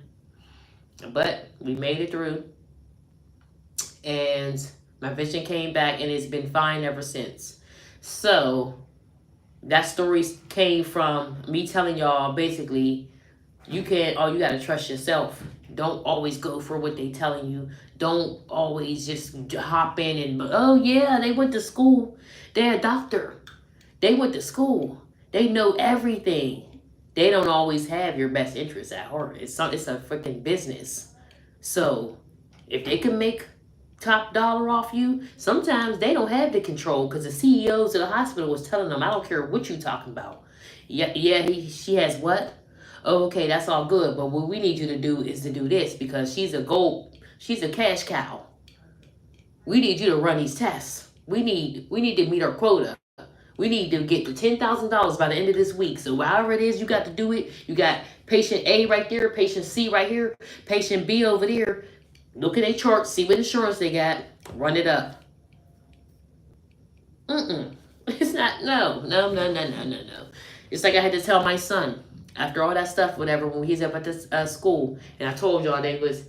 But we made it through. And my vision came back and it's been fine ever since. So that story came from me telling y'all basically, you gotta trust yourself. Don't always go for what they telling you. Don't always just hop in and, oh yeah, they went to school. They're a doctor. They went to school. They know everything. They don't always have your best interests at heart. It's a freaking business. So if they can make top dollar off you, sometimes they don't have the control because the CEOs of the hospital was telling them, I don't care what you talking about. She has what? Oh, okay, that's all good. But what we need you to do is to do this because she's a cash cow. We need you to run these tests. We need to meet our quota. We need to get to $10,000 by the end of this week. So however it is you got to do it, you got patient A right there, patient C right here, patient B over there. Look at their charts, see what insurance they got, run it up. It's not, no. It's like I had to tell my son after all that stuff, whatever, when he's up at this school, and I told y'all they was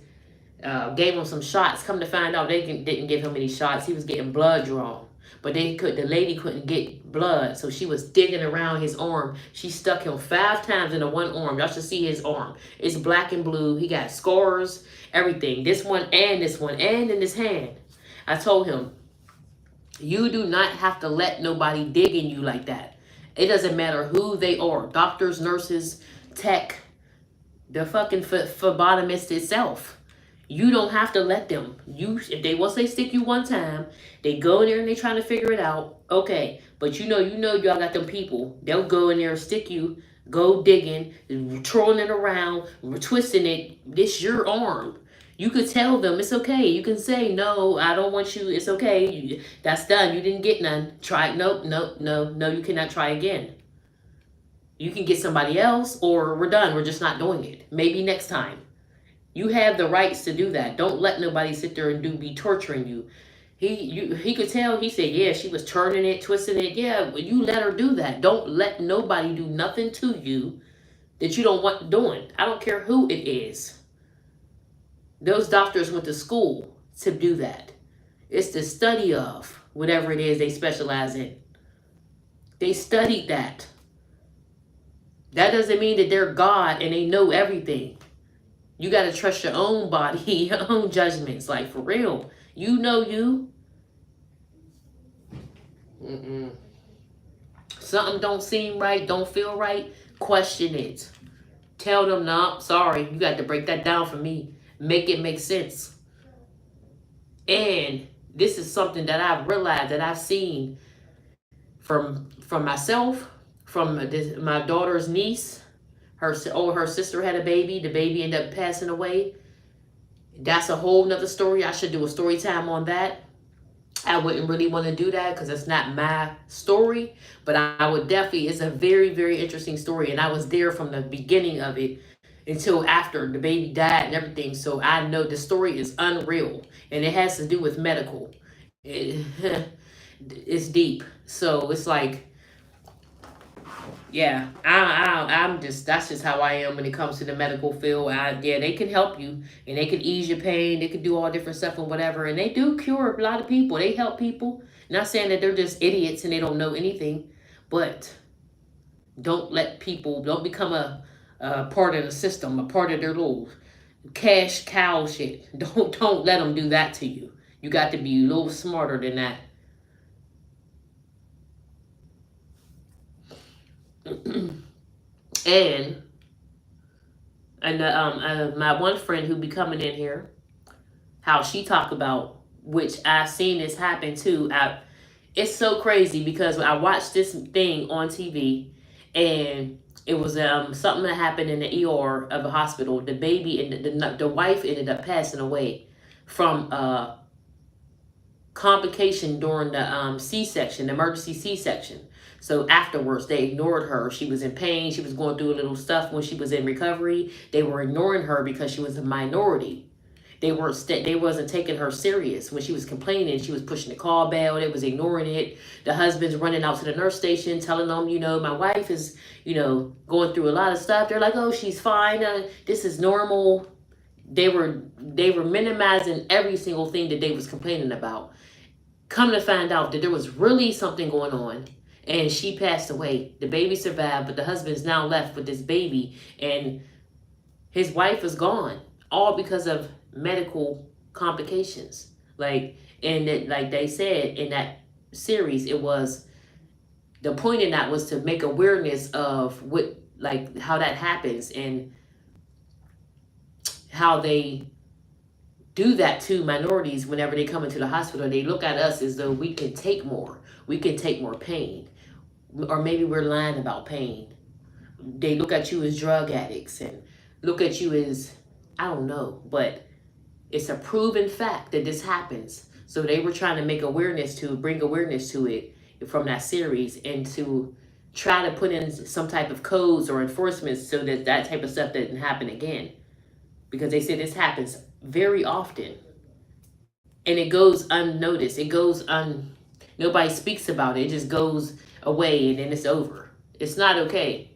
gave him some shots. Come to find out, they didn't give him any shots. He was getting blood drawn, but the lady couldn't get blood, so she was digging around his arm. She stuck him 5 times in the one arm. Y'all should see his arm. It's black and blue. He got scars, everything. This one, and in his hand. I told him, you do not have to let nobody dig in you like that. It doesn't matter who they are. Doctors, nurses, tech, the fucking phlebotomist itself. You don't have to let them. If they once they stick you one time, they go in there and they trying to figure it out. Okay, but y'all got them people. They'll go in there and stick you, go digging, trolling it around, twisting it. This your arm. You could tell them it's okay. You can say no, I don't want you. It's okay. That's done. You didn't get none. Try. Nope. No. You cannot try again. You can get somebody else, or we're done. We're just not doing it. Maybe next time. You have the rights to do that. Don't let nobody sit there and be torturing you. He could tell. He said, yeah, she was turning it, twisting it. Yeah, you let her do that. Don't let nobody do nothing to you that you don't want doing. I don't care who it is. Those doctors went to school to do that. It's the study of whatever it is they specialize in. They studied that. That doesn't mean that they're God and they know everything. You got to trust your own body, your own judgments. Like, for real. You know you. Something don't seem right, don't feel right, question it. Tell them, no, sorry, you got to break that down for me. Make it make sense. And this is something that I've realized, that I've seen from myself, from my daughter's niece. Her sister had a baby. The baby ended up passing away. That's a whole nother story. I should do a story time on that. I wouldn't really want to do that because it's not my story. But I would definitely, it's a very, very interesting story. And I was there from the beginning of it until after the baby died and everything. So I know the story is unreal. And it has to do with medical. It's deep. So it's like, yeah, I'm just, that's just how I am when it comes to the medical field. They can help you and they can ease your pain. They can do all different stuff and whatever. And they do cure a lot of people. They help people. Not saying that they're just idiots and they don't know anything, but don't become a part of the system, a part of their little cash cow shit. Don't let them do that to you. You got to be a little smarter than that. and my one friend who be coming in here, how she talk about, which I've seen this happen too. It's so crazy because I watched this thing on TV, and it was something that happened in the ER of a hospital. The baby and the wife ended up passing away from complication during the C-section, emergency C-section. So afterwards, they ignored her. She was in pain. She was going through a little stuff when she was in recovery. They were ignoring her because she was a minority. They wasn't taking her serious. When she was complaining, she was pushing the call bell. They was ignoring it. The husband's running out to the nurse station, telling them, my wife is, going through a lot of stuff. They're like, oh, she's fine. This is normal. They were minimizing every single thing that they was complaining about. Come to find out that there was really something going on. And she passed away. The baby survived, but the husband's now left with this baby. And his wife is gone. All because of medical complications. Like they said in that series, it was, the point in that was to make awareness of how that happens and how they do that to minorities whenever they come into the hospital. They look at us as though we can take more. We can take more pain. Or maybe we're lying about pain. They look at you as drug addicts and look at you as, I don't know, but it's a proven fact that this happens. So they were trying to bring awareness to it from that series, and to try to put in some type of codes or enforcements so that type of stuff doesn't happen again. Because they said this happens very often. And it goes unnoticed. Nobody speaks about it. It just goes away and then it's over. It's not okay.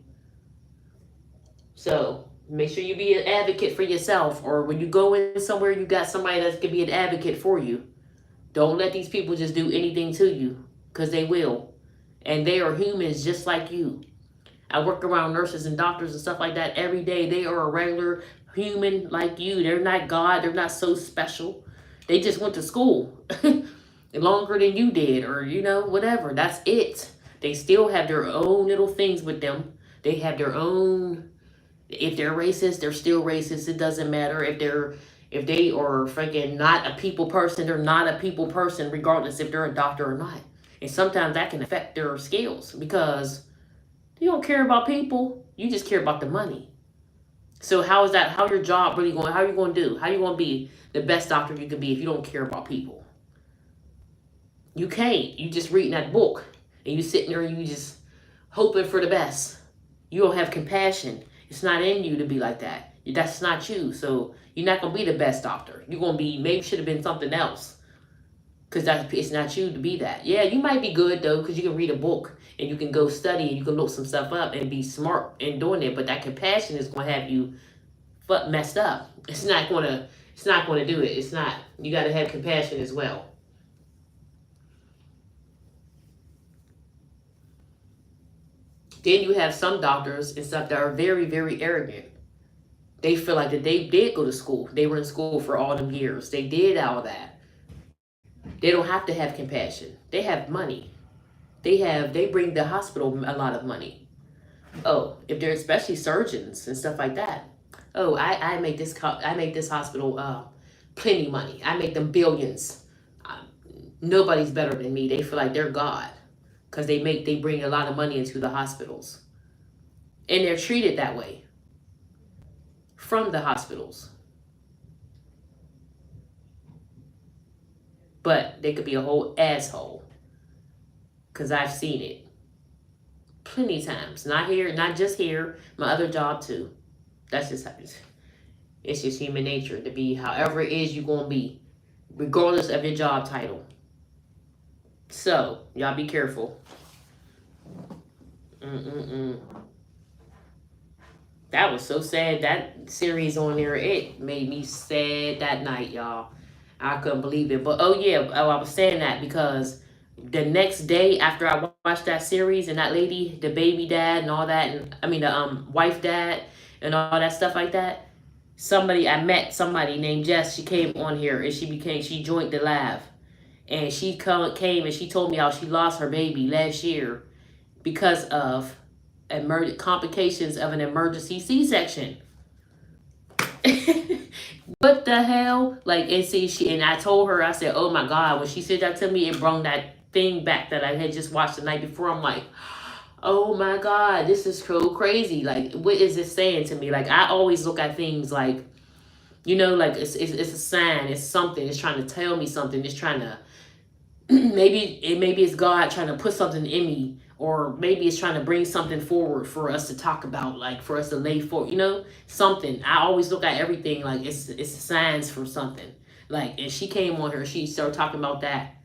So make sure you be an advocate for yourself, or when you go in somewhere, you got somebody that's gonna be an advocate for you. Don't let these people just do anything to you, because they will. And they are humans just like you. I work around nurses and doctors and stuff like that every day. They are a regular human like you. They're not God. They're not so special. They just went to school longer than you did, or whatever. That's it. They still have their own little things with them. They have their own. If they're racist, they're still racist. It doesn't matter if they are freaking not a people person. They're not a people person, regardless if they're a doctor or not. And sometimes that can affect their skills, because you don't care about people. You just care about the money. So how is that? How your job really going? How are you going to do? How are you going to be the best doctor you can be if you don't care about people? You can't. You just reading that book and you sitting there and you just hoping for the best. You don't have compassion. It's not in you to be like that. That's not you. So you're not going to be the best doctor. You're going to be, maybe should have been something else. Because it's not you to be that. Yeah, you might be good though, because you can read a book and you can go study and you can look some stuff up and be smart in doing it. But that compassion is going to have you messed up. It's not going to do it. It's not. You got to have compassion as well. Then you have some doctors and stuff that are very, very arrogant. They feel like that they did go to school. They were in school for all them years. They did all that. They don't have to have compassion. They have money. They bring the hospital a lot of money. Oh, if they're especially surgeons and stuff like that. Oh, I make this hospital plenty money. I make them billions. Uh, Nobody's better than me. They feel like they're God, because they bring a lot of money into the hospitals, and they're treated that way from the hospitals. But they could be a whole asshole, because I've seen it plenty of times. Not here, not just here, my other job too. That's just it's just human nature to be however it is you're gonna be, regardless of your job title. So y'all be careful. Mm-mm-mm. That was so sad. That series on there, it made me sad that night, y'all. I couldn't believe it. But I was saying that because the next day after I watched that series, and that lady, the baby dad and all that, and I mean the wife dad and all that stuff like that, I met somebody named Jess. She came on here and she joined the lab, and she came and she told me how she lost her baby last year because of complications of an emergency C-section. What the hell? Like, and see, and I told her, I said, oh my God, when she said that to me, it brought that thing back that I had just watched the night before. I'm like, oh my God, this is so crazy. Like, what is this saying to me? Like, I always look at things like, like it's a sign, it's something, it's trying to tell me something, it's trying to, maybe it's God trying to put something in me, or maybe it's trying to bring something forward for us to talk about, like for us to lay forward, something. I always look at everything like it's signs for something. Like, and she came on her, she started talking about that.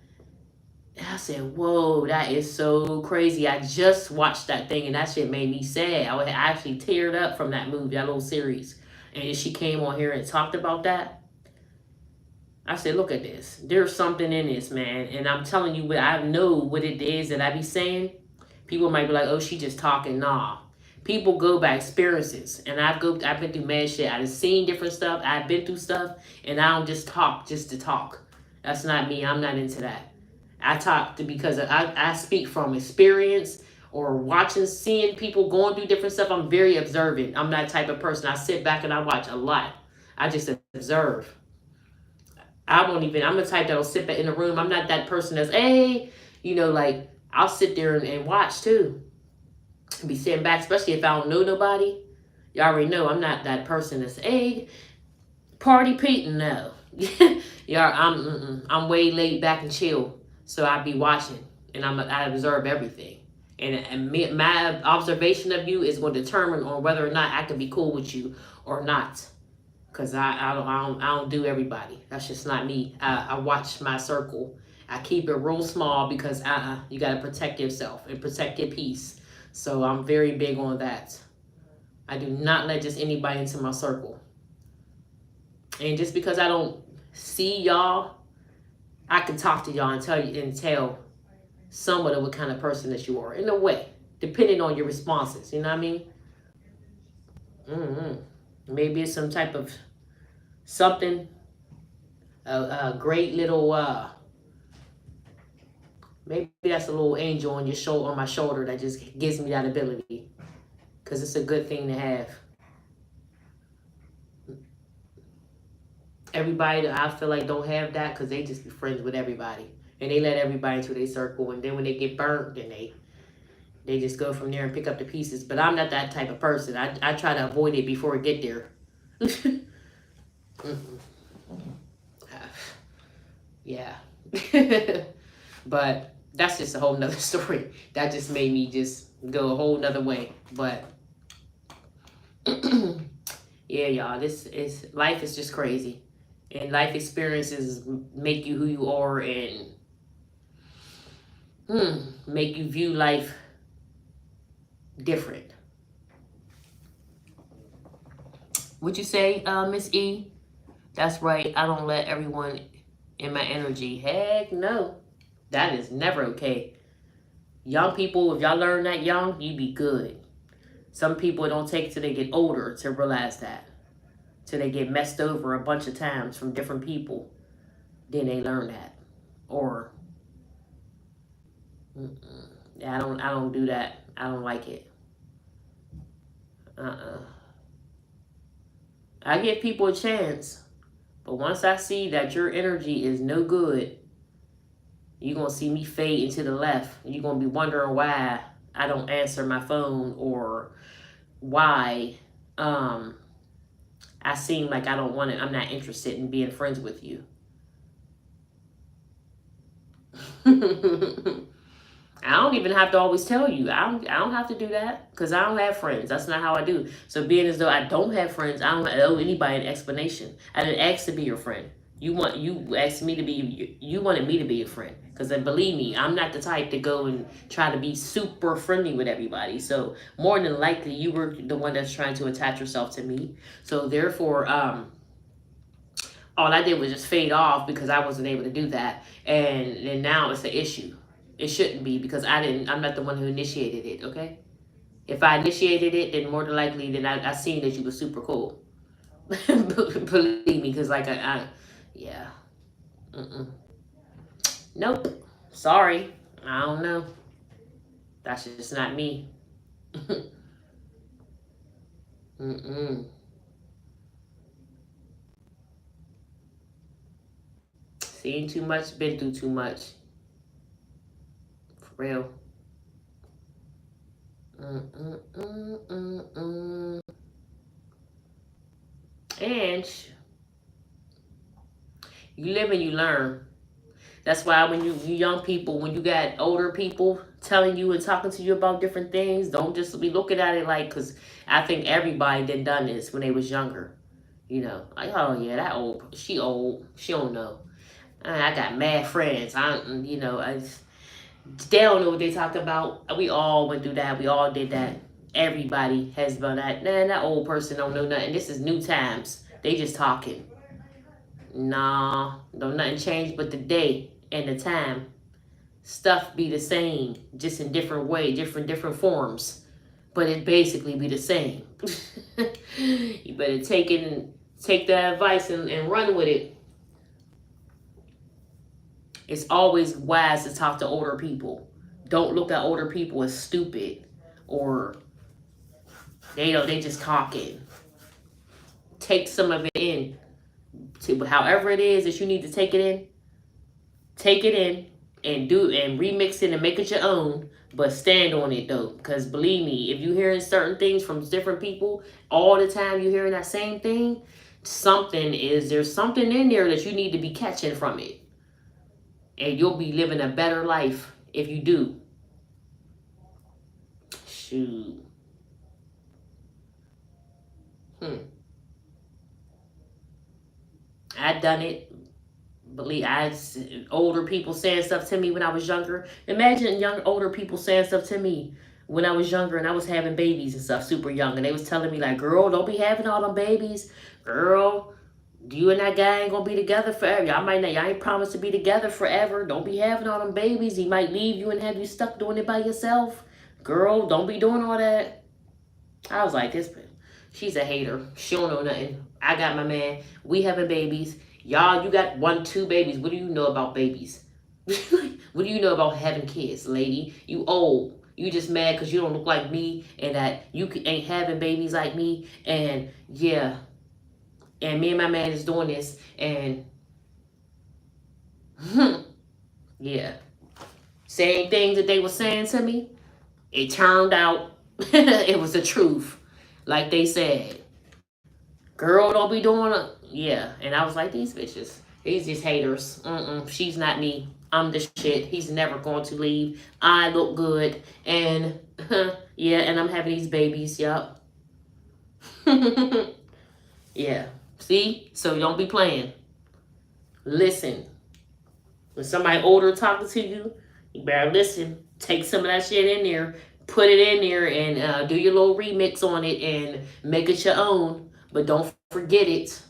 And I said, whoa, that is so crazy. I just watched that thing and that shit made me sad. I actually teared up from that movie, that little series. And she came on here and talked about that. I said, look at this. There's something in this, man. And I'm telling you, I know what it is that I be saying. People might be like, oh, she just talking. Nah. People go by experiences. And I've been through mad shit. I've seen different stuff. I've been through stuff. And I don't just talk just to talk. That's not me. I'm not into that. I talk because I speak from experience, or seeing people going through different stuff. I'm very observant. I'm that type of person. I sit back and I watch a lot. I just observe. I'm the type that'll sit back in the room. I'm not that person that's, hey, like, I'll sit there and watch too. Be sitting back, especially if I don't know nobody. You already know I'm not that person that's, hey, party Pete. No. I'm way laid back and chill. So I be watching, and I observe everything. And my observation of you is going to determine on whether or not I can be cool with you or not. Because I don't do everybody. That's just not me. I watch my circle. I keep it real small because you got to protect yourself and protect your peace. So I'm very big on that. I do not let just anybody into my circle. And just because I don't see y'all, I can talk to y'all and tell somewhat of what kind of person that you are in a way, depending on your responses. You know what I mean? Maybe it's some type of something, a great little maybe that's a little angel on your shoulder, on my shoulder, that just gives me that ability, because it's a good thing to have. Everybody that I feel like don't have that, because they just be friends with everybody and they let everybody into their circle, and then when they get burnt, then they just go from there and pick up the pieces. But I'm not that type of person. I try to avoid it before it get there. Yeah. But that's just a whole nother story. That just made me just go a whole nother way. But yeah, y'all, this is life is just crazy. And life experiences make you who you are, and make you view life different. Would you say, Miss E? That's right. I don't let everyone in my energy. Heck no. That is never okay. Young people, if y'all learn that young, you be good. Some people don't take till they get older to realize that. Till they get messed over a bunch of times from different people. Then they learn that. Or I don't do that. I don't like it. I give people a chance. But once I see that your energy is no good, you're going to see me fade into the left. You're going to be wondering why I don't answer my phone, or why I seem like I don't want it. I'm not interested in being friends with you. I don't even have to always tell you. I don't have to do that, because I don't have friends. That's not how I do. So being as though I don't have friends, I don't owe anybody an explanation. I didn't ask to be your friend. You asked me to be. You wanted me to be your friend, because believe me, I'm not the type to go and try to be super friendly with everybody. So more than likely, you were the one that's trying to attach yourself to me. So therefore, all I did was just fade off because I wasn't able to do that, and now it's an issue. It shouldn't be, because I'm not the one who initiated it, okay? If I initiated it, then more than likely, then I seen that you were super cool. Believe me, because like yeah. Nope. Sorry. I don't know. That's just not me. Seen too much, been through too much. For real. And you live and you learn. That's why when you young people, when you got older people telling you and talking to you about different things, don't just be looking at it like, because I think everybody done this when they was younger. You know, like, oh yeah, that old, she don't know. I got mad friends. They don't know what they talked about. We all went through that. We all did that. Everybody has been that. Nah, that old person don't know nothing. This is new times. They just talking. Nah, don't nothing change but the day and the time. Stuff be the same, just in different way, different forms, but it basically be the same. You better take that advice and run with it. It's always wise to talk to older people. Don't look at older people as stupid, or they just talking. Take some of it in. To however it is that you need to take it in. Take it in and remix it and make it your own, but stand on it though. Because believe me, if you're hearing certain things from different people all the time, you're hearing that same thing, there's something in there that you need to be catching from it. And you'll be living a better life if you do. Shoot. I done it. Believe older people saying stuff to me when I was younger. Imagine older people saying stuff to me when I was younger and I was having babies and stuff, super young, and they was telling me like, girl, don't be having all them babies. Girl, you and that guy ain't gonna be together forever. Y'all ain't promised to be together forever. Don't be having all them babies. He might leave you and have you stuck doing it by yourself. Girl, don't be doing all that. I was like, this, she's a hater. She don't know nothing. I got my man. We having babies. Y'all, you got 1, 2 babies. What do you know about babies? What do you know about having kids, lady? You old. You just mad because you don't look like me and that you ain't having babies like me. And yeah, and me and my man is doing this. And yeah, same things that they were saying to me, it turned out it was the truth. Like they said, girl, don't be doing it. Yeah, and I was like, these bitches, these just haters. She's not me. I'm the shit. He's never going to leave. I look good. And yeah, and I'm having these babies. Yup. Yeah. See? So don't be playing. Listen. When somebody older talking to you, you better listen. Take some of that shit in there. Put it in there and do your little remix on it and make it your own. But don't forget it.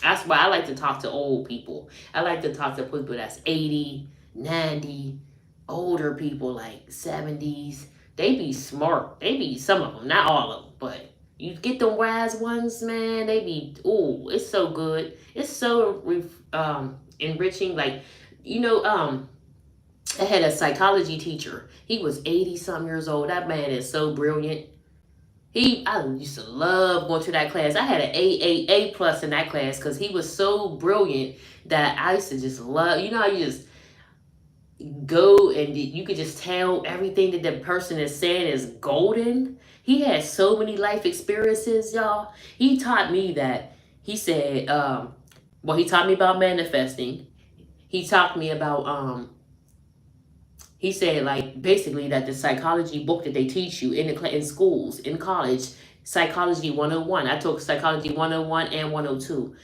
That's why I like to talk to old people. I like to talk to people that's 80, 90, older people like 70s. They be smart. They be, some of them, not all of them, but you get the wise ones, man. They be, ooh, it's so good. It's so enriching. Like, you know, I had a psychology teacher. He was 80 something years old. That man is so brilliant. I used to love going to that class. I had an A plus in that class because he was so brilliant that I used to just love. You know how you just go and you could just tell everything that the person is saying is golden. He had so many life experiences, y'all. He taught me that. He said, well, he taught me about manifesting. He taught me about he said, like, basically that the psychology book that they teach you in schools, in college, Psychology 101. I took Psychology 101 and 102.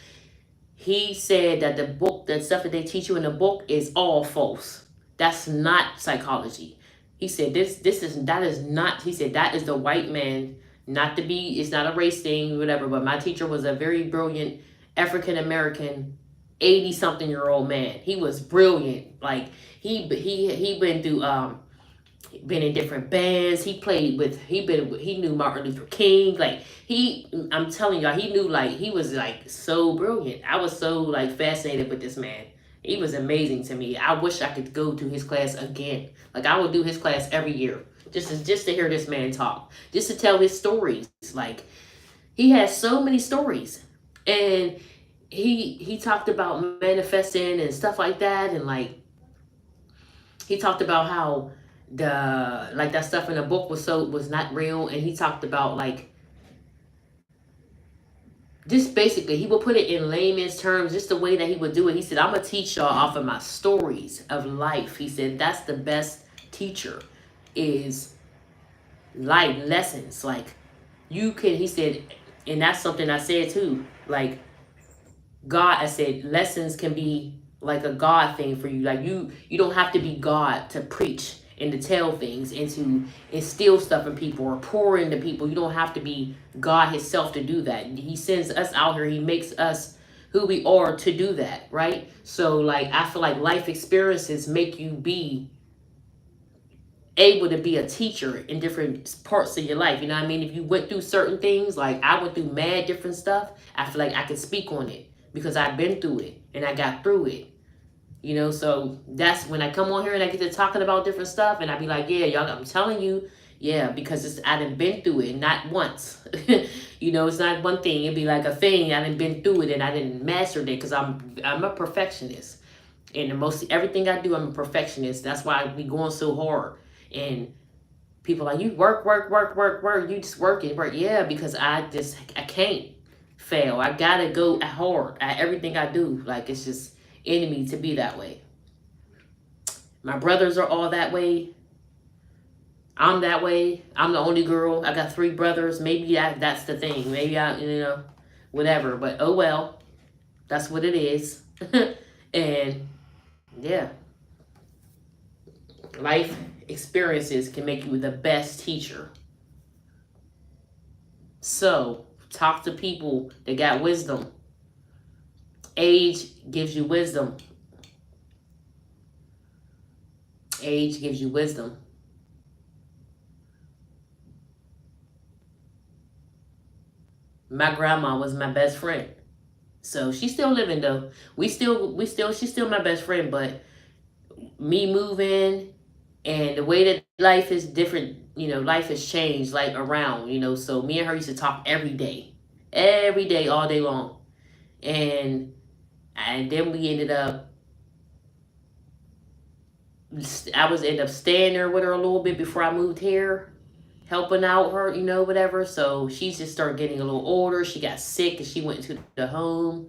He said that the stuff that they teach you in the book is all false. That's not psychology. He said that is not, he said that is the white man, not to be, it's not a race thing, whatever, but my teacher was a very brilliant African American 80-something-year-old man. He was brilliant. Like he been through been in different bands. He knew Martin Luther King. Like I'm telling y'all, he knew, like, he was like so brilliant. I was so like fascinated with this man. He was amazing to me. I wish I could go to his class again. Like I would do his class every year. Just to hear this man talk. Just to tell his stories. Like he has so many stories. And he talked about manifesting and stuff like that, and like he talked about how that stuff in the book was not real, and he talked about like just basically he would put it in layman's terms, just the way that he would do it. He said, I'm gonna teach y'all off of my stories of life. He said that's the best teacher, is life lessons. Like you can, he said, and that's something I said too, like God, I said, lessons can be like a God thing for you. Like you don't have to be God to preach and to tell things and to instill stuff in people or pour into people. You don't have to be God himself to do that. He sends us out here. He makes us who we are to do that, right? So like I feel like life experiences make you be able to be a teacher in different parts of your life. You know what I mean? If you went through certain things, like I went through mad different stuff, I feel like I can speak on it because I've been through it and I got through it. You know, so that's when I come on here and I get to talking about different stuff and I be like, yeah, y'all, I'm telling you, yeah, because I done been through it, not once. You know, it's not one thing. It'd be like a thing. I done been through it and I didn't master it because I'm a perfectionist. And everything I do, I'm a perfectionist. That's why I be going so hard. And people are like, you work. You just work. Yeah, because I can't fail. I gotta go hard at everything I do. Like it's just in me to be that way. My brothers are all that way. I'm that way. I'm the only girl. I got 3 brothers. Maybe that's the thing. Maybe whatever. But oh well, that's what it is. And yeah, life experiences can make you the best teacher. So talk to people that got wisdom. Age gives you wisdom. Age gives you wisdom. My grandma was my best friend. So she's still living though. She's still my best friend, but me moving and the way that life is different, life has changed like around, so me and her used to talk every day, all day long. And then we ended up, ended up staying there with her a little bit before I moved here, helping out her, whatever. So she just started getting a little older. She got sick and she went into the home.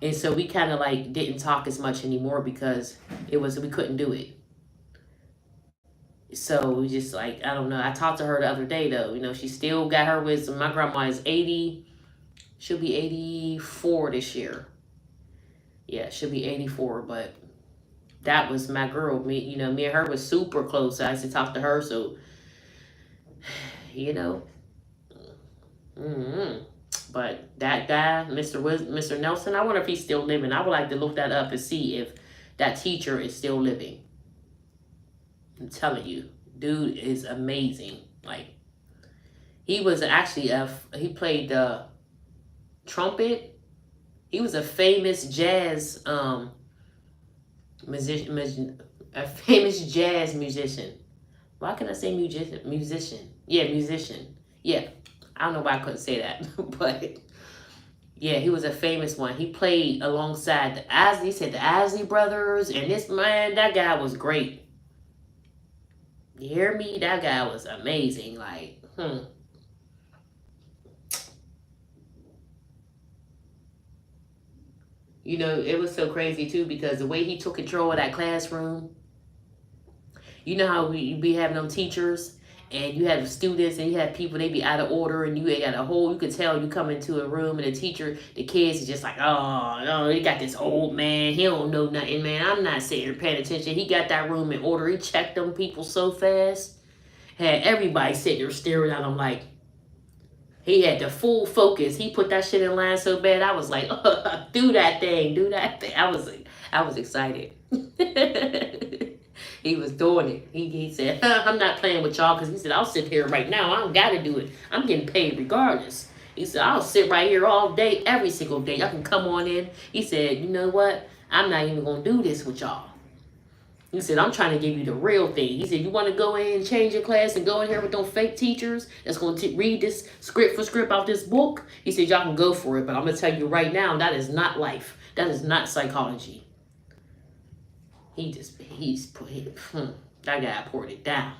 And so we kind of like didn't talk as much anymore because we couldn't do it. So we just like, I don't know. I talked to her the other day though. She still got her wisdom. My grandma is 80. She'll be 84 this year. Yeah, she'll be 84. But that was my girl. Me and her was super close. I used to talk to her. So, But that guy, Mr. Nelson, I wonder if he's still living. I would like to look that up and see if that teacher is still living. I'm telling you, dude is amazing. Like, he was actually he played the trumpet. He was a famous jazz musician, a famous jazz musician. Why can I say musician? Yeah, musician. Yeah, I don't know why I couldn't say that, but yeah, he was a famous one. He played alongside the Isley brothers, and that guy was great. You hear me? That guy was amazing. Like, it was so crazy too because the way he took control of that classroom. You know how we be having them teachers and you have students and you have people, they be out of order and you could tell you come into a room and the kids are just like, oh, no, they got this old man. He don't know nothing, man. I'm not sitting here paying attention. He got that room in order. He checked them people so fast. Had everybody sitting there staring at him like, he had the full focus. He put that shit in line so bad. I was like, oh, do that thing. I was excited. He was doing it. He said, I'm not playing with y'all because he said, I'll sit here right now. I don't got to do it. I'm getting paid regardless. He said, I'll sit right here all day, every single day. Y'all can come on in. He said, you know what? I'm not even going to do this with y'all. He said, I'm trying to give you the real thing. He said, you want to go in and change your class and go in here with those fake teachers that's going to read this script for script out this book? He said, y'all can go for it. But I'm going to tell you right now, that is not life. That is not psychology. That guy poured it down.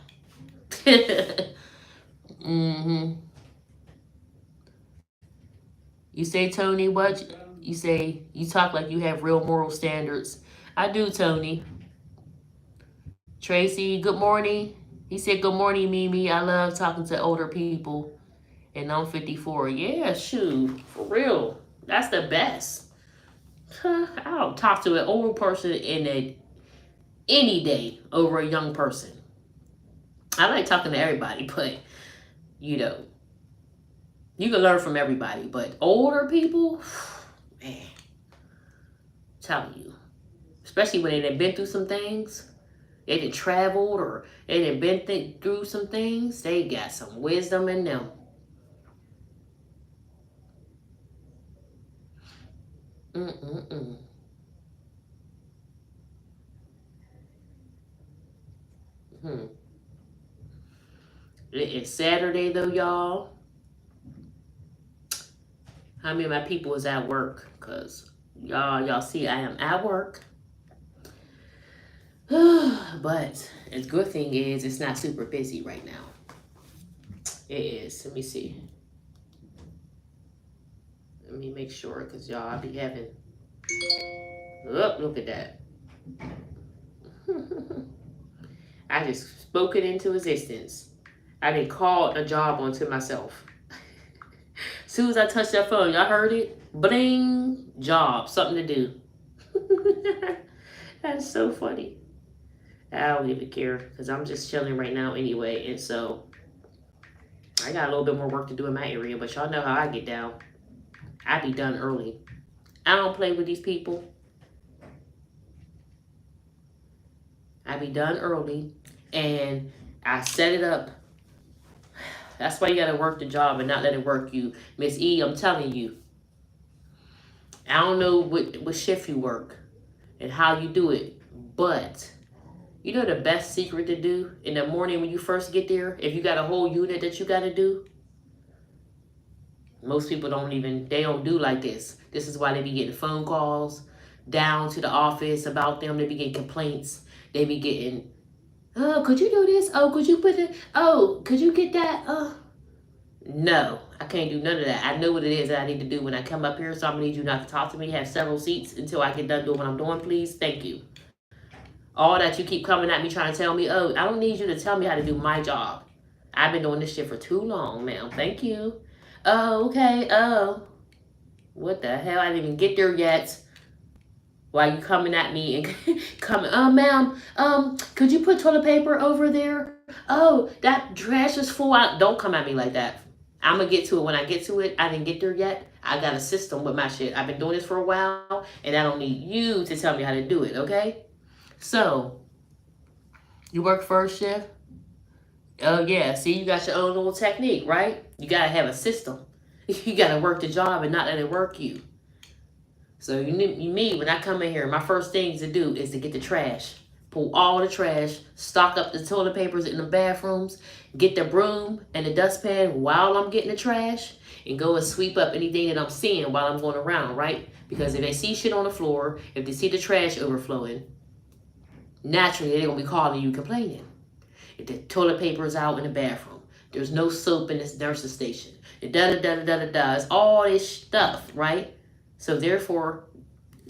You say, Tony, what? You say, you talk like you have real moral standards. I do, Tony. Tracy, good morning. He said, good morning, Mimi. I love talking to older people. And I'm 54. Yeah, shoot. For real. That's the best. I don't talk to an older person any day over a young person. I like talking to everybody, but you can learn from everybody. But older people, man, I'm telling you, especially when they've been through some things, they done traveled or they done been through some things, they got some wisdom in them. It is Saturday though, y'all. How many of my people is at work? Because y'all see I am at work. But the good thing is it's not super busy right now. It is. Let me see. Let me make sure because y'all, I be having. Oh, look at that. I just spoke it into existence. I didn't call a job onto myself. soon as I touched that phone, y'all heard it? Bling, job, something to do. That's so funny. I don't even care because I'm just chilling right now anyway. And so I got a little bit more work to do in my area, but y'all know how I get down. I be done early. I don't play with these people. I be done early and I set it up. That's why you gotta work the job and not let it work you. Miss E, I'm telling you. I don't know what shift you work and how you do it, but you know the best secret to do in the morning when you first get there, if you got a whole unit that you gotta do, most people they don't do like this. This is why they be getting phone calls down to the office about them. They be getting complaints. They be getting, oh, could you do this? Oh, could you put it? Oh, could you get that? No, I can't do none of that. I know what it is that I need to do when I come up here, so I'm gonna need you not to talk to me. Have several seats until I get done doing what I'm doing, please. Thank you. All that you keep coming at me trying to tell me, oh, I don't need you to tell me how to do my job. I've been doing this shit for too long, ma'am. Thank you. Oh, okay. Oh, what the hell? I didn't even get there yet. Why you coming at me and coming? Ma'am. Could you put toilet paper over there? Oh, that trash is full. Don't come at me like that. I'm gonna get to it when I get to it. I didn't get there yet. I got a system with my shit. I've been doing this for a while, and I don't need you to tell me how to do it. Okay? So, you work first shift. Oh yeah. See, you got your own little technique, right? You gotta have a system. You gotta work the job and not let it work you. So me, when I come in here, my first thing to do is to get the trash. Pull all the trash, stock up the toilet papers in the bathrooms, get the broom and the dustpan while I'm getting the trash, and go and sweep up anything that I'm seeing while I'm going around, right? Because if they see shit on the floor, if they see the trash overflowing, naturally they're going to be calling you complaining. If the toilet paper is out in the bathroom, there's no soap in this nurse's station, da-da-da-da-da-da, it's all this stuff, right? So therefore,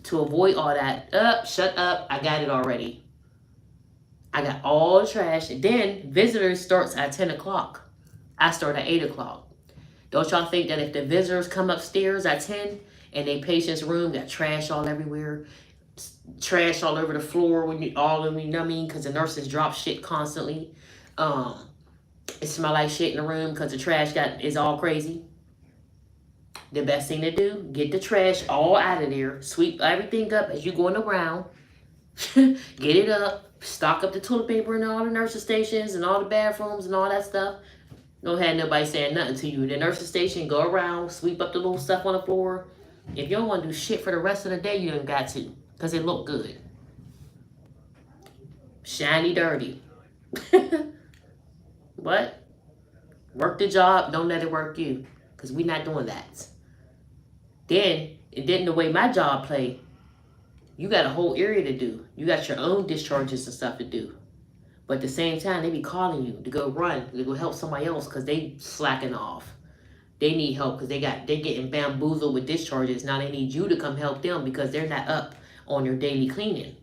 to avoid all that, shut up, I got it already. I got all the trash. And then visitors starts at 10 o'clock. I start at 8 o'clock. Don't y'all think that if the visitors come upstairs at 10 and they patient's room got trash all everywhere, trash all over the floor, you know what I mean? Because the nurses drop shit constantly. It smell like shit in the room because the trash is all crazy. The best thing to do, get the trash all out of there. Sweep everything up as you're going around. Get it up. Stock up the toilet paper in all the nurses' stations and all the bathrooms and all that stuff. Don't have nobody saying nothing to you. The nurses' station, go around, sweep up the little stuff on the floor. If you don't want to do shit for the rest of the day, you don't got to. Because it look good. Shiny dirty. What? Work the job, don't let it work you. Because we not doing that. Then the way my job play, you got a whole area to do. You got your own discharges and stuff to do. But at the same time, they be calling you to go run, to go help somebody else because they slacking off. They need help because they getting bamboozled with discharges. Now they need you to come help them because they're not up on their daily cleaning.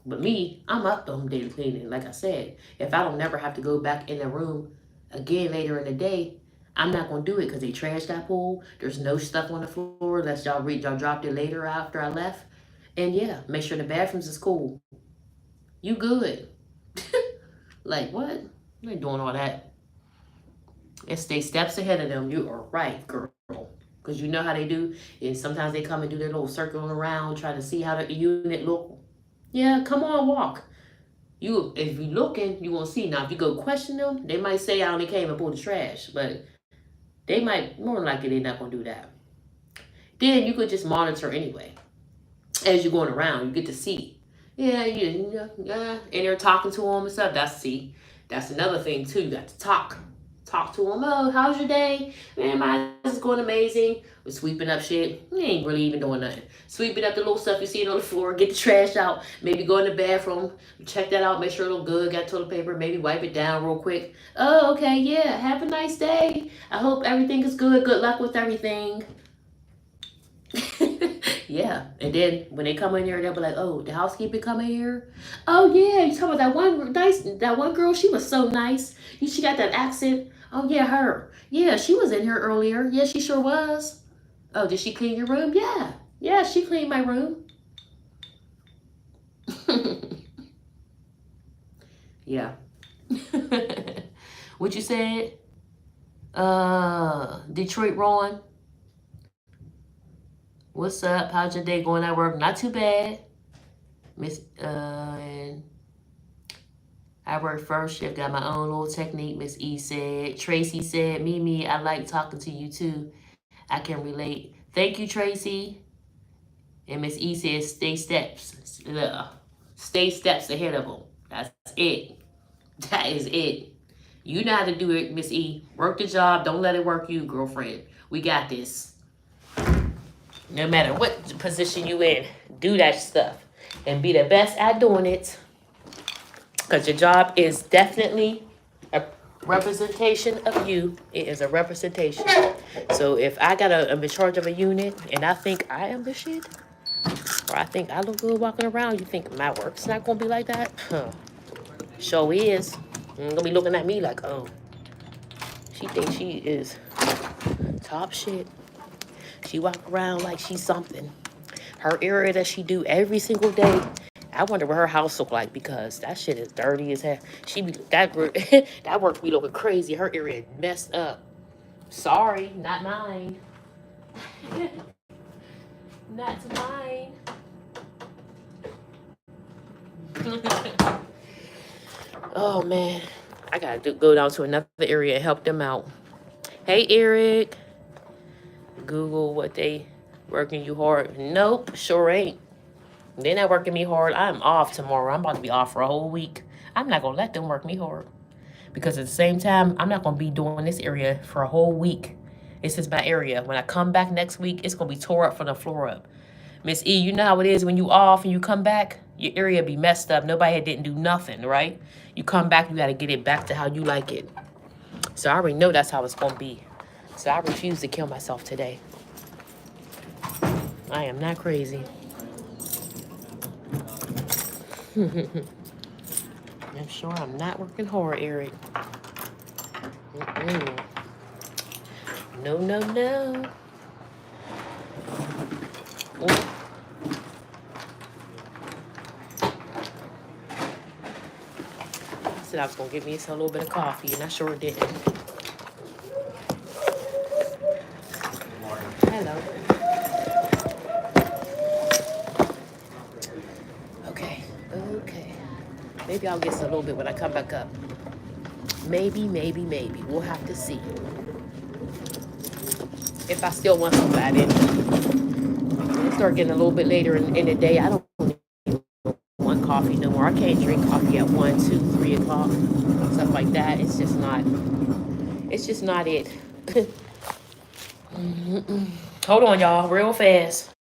But me, I'm up on daily cleaning. Like I said, if I don't never have to go back in the room again later in the day, I'm not going to do it because they trash got pulled. There's no stuff on the floor unless y'all dropped it later after I left. And yeah, make sure the bathrooms is cool. You good. Like, what? You ain't doing all that. And stay steps ahead of them. You are right, girl. Because you know how they do. And sometimes they come and do their little circling around, trying to see how the unit look. Yeah, come on, walk. If you looking, you won't see. Now, if you go question them, they might say I only came and pulled the trash. But they might, more than likely, they're not going to do that. Then you could just monitor anyway. As you're going around, you get to see. Yeah, and they're talking to them and stuff. That's another thing too. You got to talk to them. Oh, how's your day? Man, mine is going amazing. We're sweeping up shit. We ain't really even doing nothing. Sweeping up the little stuff you see on the floor. Get the trash out. Maybe go in the bathroom. Check that out. Make sure it look good. Got toilet paper. Maybe wipe it down real quick. Oh, okay. Yeah. Have a nice day. I hope everything is good. Good luck with everything. Yeah, and then when they come in here, they'll be like, "Oh, the housekeeper coming here? Oh yeah, you talking about that one girl? She was so nice. She got that accent. Oh, yeah, her. Yeah, she was in here earlier. Yeah, she sure was. Oh, did she clean your room? Yeah. Yeah, she cleaned my room. Yeah. What you said? Detroit Ron. What's up? How's your day going at work? Not too bad. And I work first shift, got my own little technique, Miss E said. Tracy said, Mimi, I like talking to you too. I can relate. Thank you, Tracy. And Miss E says, stay steps ahead of them. That's it. That is it. You know how to do it, Miss E. Work the job. Don't let it work you, girlfriend. We got this. No matter what position you in, do that stuff. And be the best at doing it. Because your job is definitely a representation of you. It is a representation. So if I got I'm in charge of a unit and I think I am the shit, or I think I look good walking around, you think my work's not gonna be like that? Huh. Sure is. You're gonna be looking at me like, oh, she thinks she is top shit. She walk around like she's something. Her area that she do every single day, I wonder what her house look like because that shit is dirty as hell. She be that work be looking crazy. Her area messed up. Sorry, not mine. Not mine. Oh man, I gotta go down to another area and help them out. Hey Eric, Google what they working you hard. Nope, sure ain't. They're not working me hard. I'm off tomorrow. I'm about to be off for a whole week. I'm not gonna let them work me hard. Because at the same time, I'm not gonna be doing this area for a whole week. This is my area. When I come back next week, it's gonna be tore up from the floor up. Miss E, you know how it is when you off and you come back, your area be messed up. Nobody didn't do nothing, right? You come back, you gotta get it back to how you like it. So I already know that's how it's gonna be. So I refuse to kill myself today. I am not crazy. I'm sure I'm not working hard, Eric. Mm-mm. No, no, no. Ooh. I said I was gonna get me a little bit of coffee, and I sure didn't. Hello. Okay. Maybe I'll get a little bit when I come back up. Maybe. We'll have to see. If I still want somebody. It'll start getting a little bit later in the day. I don't want coffee no more. I can't drink coffee at 1, 2, 3 o'clock. Stuff like that. It's just not it. Hold on, y'all, real fast.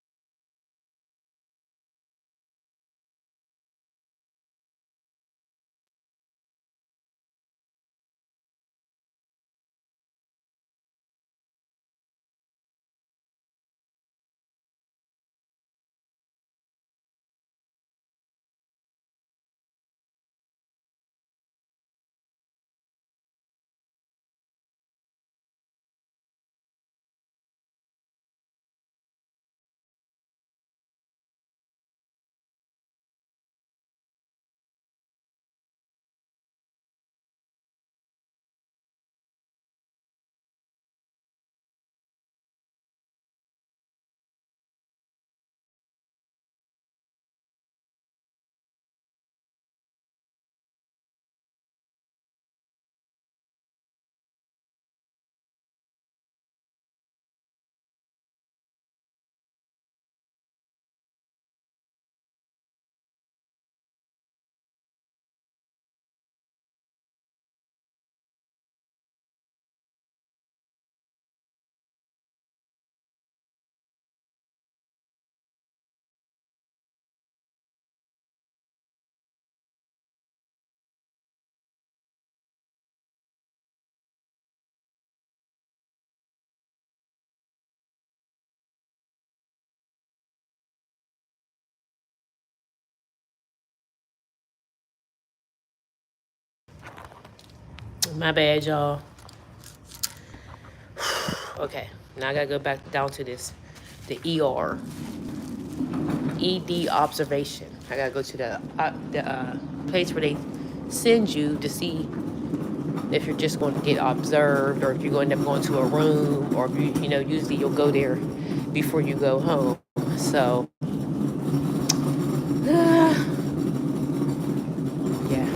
My bad, y'all. Okay, now I gotta go back down to this, the ER, ED observation. I gotta go to the place where they send you to see if you're just going to get observed or if you're going to end up going to a room or if you know, usually you'll go there before you go home. So, yeah,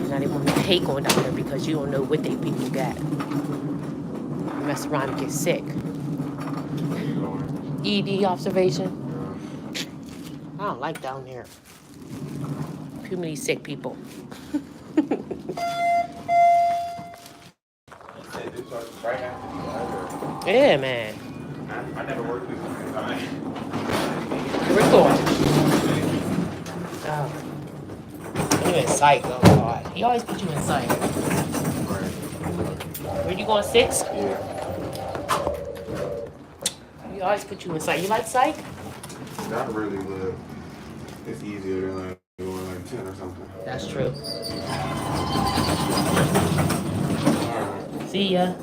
now they want me to hate going down there because you don't know what they people got. You mess around and get sick. ED observation. I don't like down there. Too many sick people. Yeah, man. I never worked with you. Here we go. Oh. You in psych, oh God. He always put you in psych. Where you going, 6? Yeah. He always put you in psych. You like psych? Not really, but it's easier than like going like 10 or something. That's true. Alright. See ya.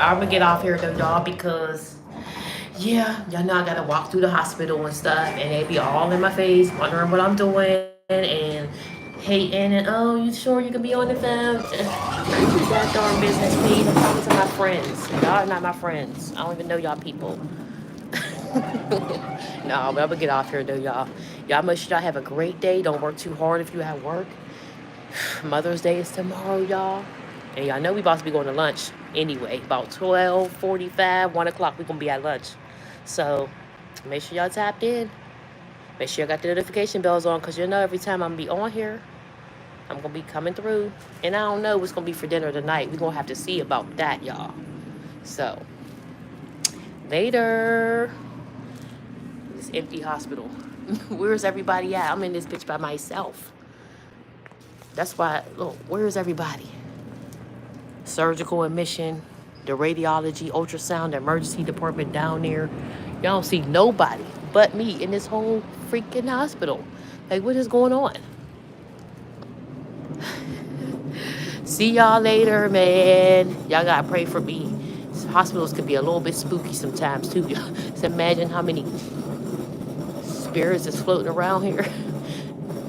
I'm gonna get off here though, y'all, because yeah, y'all know I gotta walk through the hospital and stuff, and they be all in my face, wondering what I'm doing and hating, and oh, you sure you can be on the phone? That darn business, please. I'm talking to my friends. Y'all are not my friends. I don't even know y'all people. No, but I'm gonna get off here though, y'all. Y'all make sure y'all have a great day. Don't work too hard if you have work. Mother's Day is tomorrow, y'all. And y'all know we about to be going to lunch anyway. About 12:45, 1 o'clock, we gonna be at lunch. So make sure y'all tapped in. Make sure y'all got the notification bells on, because you know every time I'm gonna be on here, I'm gonna be coming through. And I don't know what's gonna be for dinner tonight. We're gonna have to see about that, y'all. So later. This empty hospital. Where's everybody at? I'm in this bitch by myself. That's why, look, where's everybody? Surgical admission, the radiology, ultrasound, the emergency department down there. Y'all don't see nobody but me in this whole freaking hospital. Like, what is going on? See y'all later, man. Y'all gotta pray for me. Hospitals could be a little bit spooky sometimes, too. Just imagine how many spirits is floating around here.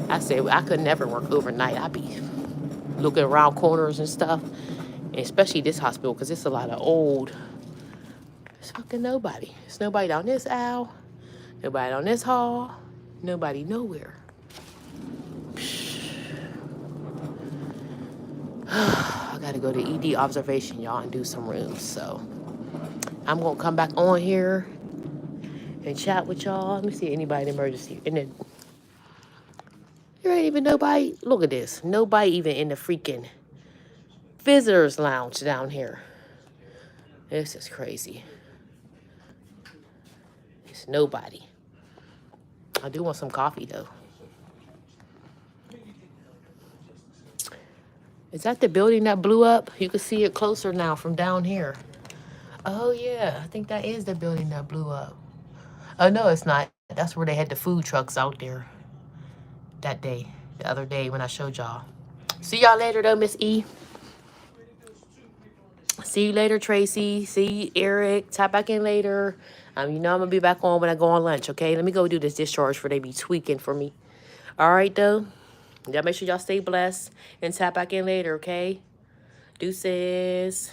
I said, I could never work overnight. I'd be looking around corners and stuff. And especially this hospital, because it's a lot of old. There's fucking nobody. There's nobody down this aisle. Nobody down this hall. Nobody nowhere. I gotta go to ED observation, y'all, and do some rooms. So I'm gonna come back on here and chat with y'all. Let me see anybody in emergency. And then there ain't even nobody. Look at this. Nobody even in the freaking visitors lounge down here. This is crazy. It's nobody. I do want some coffee though. Is that the building that blew up? You can see it closer now from down here. Oh yeah, I think that is the building that blew up. Oh no, it's not. That's where they had the food trucks out there that day, the other day when I showed y'all. See y'all later though, Miss E. See you later, Tracy. See you, Eric. Tap back in later. You know I'm gonna be back on when I go on lunch, okay? Let me go do this discharge before they be tweaking for me. All right, though. Y'all make sure y'all stay blessed and tap back in later, okay? Deuces.